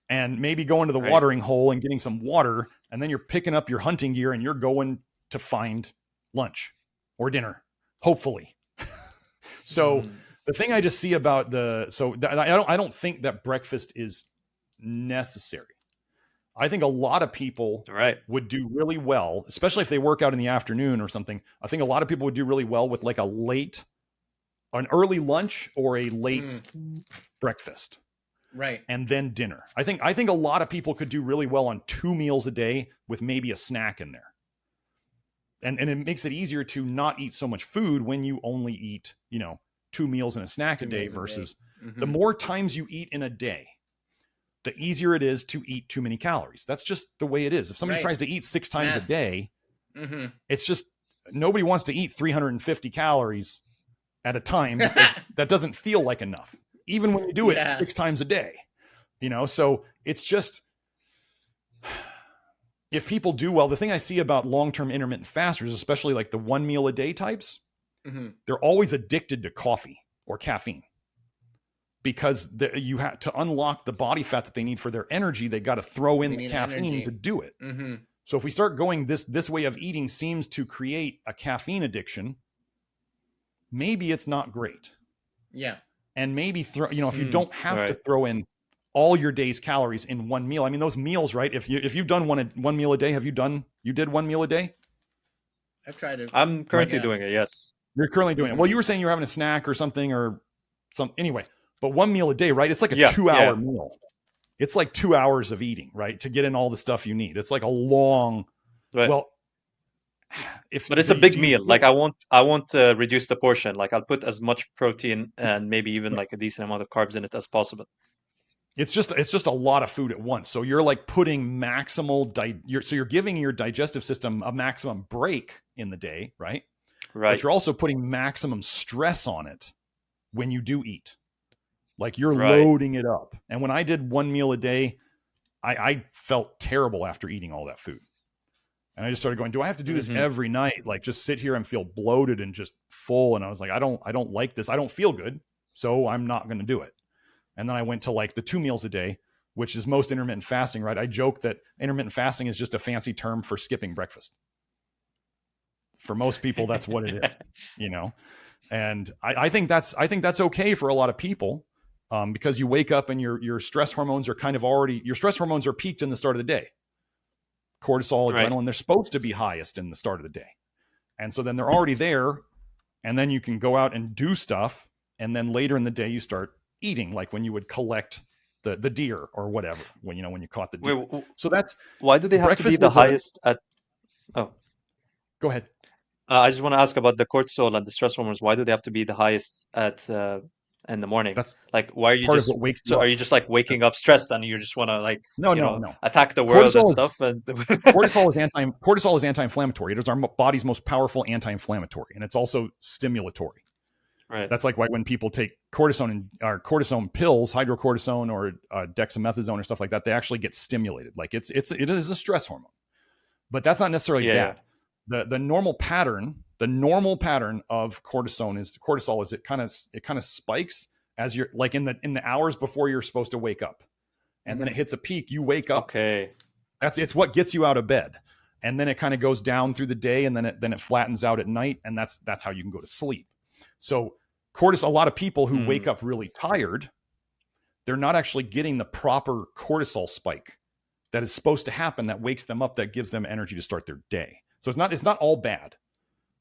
and maybe going to the watering hole and getting some water, and then you're picking up your hunting gear and you're going to find lunch or dinner, hopefully. So the thing I just see about I don't think that breakfast is necessary. I think a lot of people would do really well, especially if they work out in the afternoon or something. I think a lot of people would do really well with like an early lunch or a late breakfast. Right. And then dinner. I think a lot of people could do really well on 2 meals a day with maybe a snack in there. And it makes it easier to not eat so much food when you only eat, 2 meals and a snack a day versus the more times you eat in a day, the easier it is to eat too many calories. That's just the way it is. If somebody tries to eat 6 times a day, it's just, nobody wants to eat 350 calories at a time. That doesn't feel like enough, even when you do it 6 times a day, so it's just, if people do well, the thing I see about long-term intermittent fasters, especially like the 1 meal a day types, they're always addicted to coffee or caffeine. Because you have to unlock the body fat that they need for their energy. They got to throw in the caffeine to do it. So if we start going, this way of eating seems to create a caffeine addiction. Maybe it's not great. Yeah. And maybe if you don't have to throw in all your day's calories in 1 meal. I mean, those meals, right? If you've done one meal a day, you did 1 meal a day? I've tried it. I'm currently doing it. Yes. You're currently doing it. Well, you were saying you were having a snack or something anyway. But 1 meal a day, right? It's like a 2-hour meal. It's like 2 hours of eating, right? To get in all the stuff you need. It's like a long, well, but it's a big meal. Like I won't reduce the portion. Like I'll put as much protein and maybe even like a decent amount of carbs in it as possible. It's just a lot of food at once. So you're like putting you're giving your digestive system a maximum break in the day, right? Right. But you're also putting maximum stress on it when you do eat. Like you're loading it up. And when I did 1 meal a day, I felt terrible after eating all that food. And I just started going, do I have to do this every night? Like just sit here and feel bloated and just full. And I was like, I don't like this. I don't feel good. So I'm not going to do it. And then I went to like the 2 meals a day, which is most intermittent fasting, right? I joke that intermittent fasting is just a fancy term for skipping breakfast. For most people, that's what it is, And I think that's okay for a lot of people. Because you wake up and your stress hormones are your stress hormones are peaked in the start of the day. Cortisol, adrenaline, they're supposed to be highest in the start of the day. And so then they're already there. And then you can go out and do stuff. And then later in the day, you start eating, like when you would collect the deer or whatever, when you caught the deer. So that's why do they have to be the highest at? Oh, go ahead. I just want to ask about the cortisol and the stress hormones. Why do they have to be the highest in the morning? That's like, why are you part just of what wakes you up. Are you just like waking up stressed and you just want to like no attack the world and stuff? Cortisol is anti-inflammatory. It is our body's most powerful anti-inflammatory, and it's also stimulatory. Right. That's like why when people take cortisone pills, hydrocortisone or dexamethasone or stuff like that, they actually get stimulated. Like it is a stress hormone, but that's not necessarily bad. The normal pattern of cortisol is it kind of spikes as you're like in the hours before you're supposed to wake up, and then it hits a peak. You wake up. Okay. It's what gets you out of bed, and then it kind of goes down through the day, and then it flattens out at night, and that's how you can go to sleep. So a lot of people who wake up really tired, they're not actually getting the proper cortisol spike that is supposed to happen that wakes them up, that gives them energy to start their day. So it's not all bad.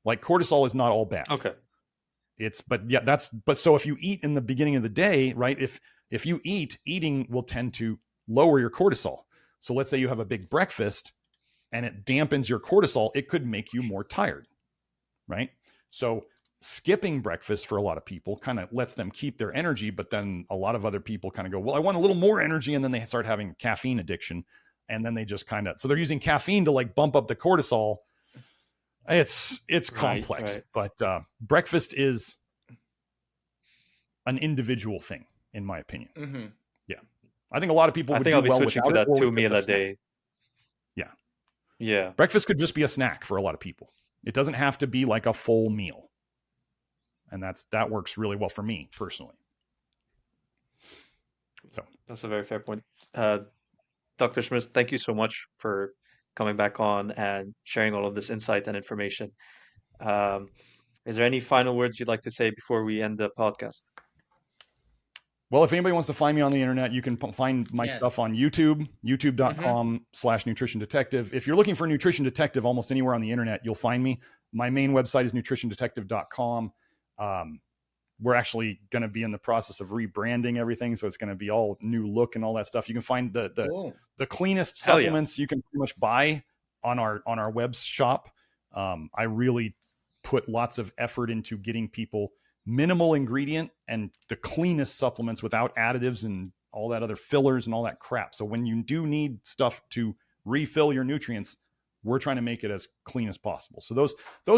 Like cortisol is not all bad. Okay. So if you eat in the beginning of the day, right? If you eating will tend to lower your cortisol. So let's say you have a big breakfast and it dampens your cortisol, it could make you more tired, right? So skipping breakfast for a lot of people kind of lets them keep their energy, but then a lot of other people kind of go, well, I want a little more energy, and then they start having caffeine addiction, and then they just kind of, so they're using caffeine to like bump up the cortisol. It's complex, but breakfast is an individual thing, in my opinion. Mm-hmm. Yeah, I think a lot of people would do I'll be well switching to without that it, or 2 meal a day. Yeah. Breakfast could just be a snack for a lot of people. It doesn't have to be like a full meal. And that works really well for me personally. So that's a very fair point. Dr. Smith, thank you so much for coming back on and sharing all of this insight and information. Is there any final words you'd like to say before we end the podcast? Well, if anybody wants to find me on the internet, you can find my stuff on YouTube, youtube.com/nutrition detective. If you're looking for nutrition detective almost anywhere on the internet, you'll find me. My main website is nutritiondetective.com. We're actually going to be in the process of rebranding everything. So it's going to be all new look and all that stuff. You can find the cleanest supplements you can pretty much buy on our web shop. I really put lots of effort into getting people minimal ingredient and the cleanest supplements without additives and all that other fillers and all that crap. So when you do need stuff to refill your nutrients, we're trying to make it as clean as possible. So those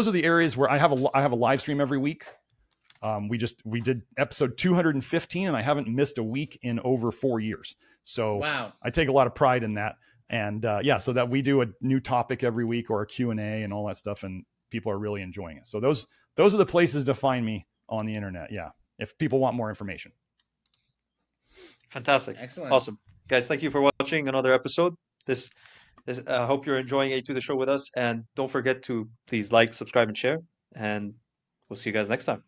are the areas where I have a live stream every week. We did episode 215, and I haven't missed a week in over 4 years. So wow. I take a lot of pride in that. And so that we do a new topic every week, or a Q&A and all that stuff, and people are really enjoying it. So those are the places to find me on the internet. Yeah, if people want more information. Fantastic. Excellent. Awesome. Guys, thank you for watching another episode. I hope you're enjoying A2 the show with us, and don't forget to please like, subscribe, and share, and we'll see you guys next time.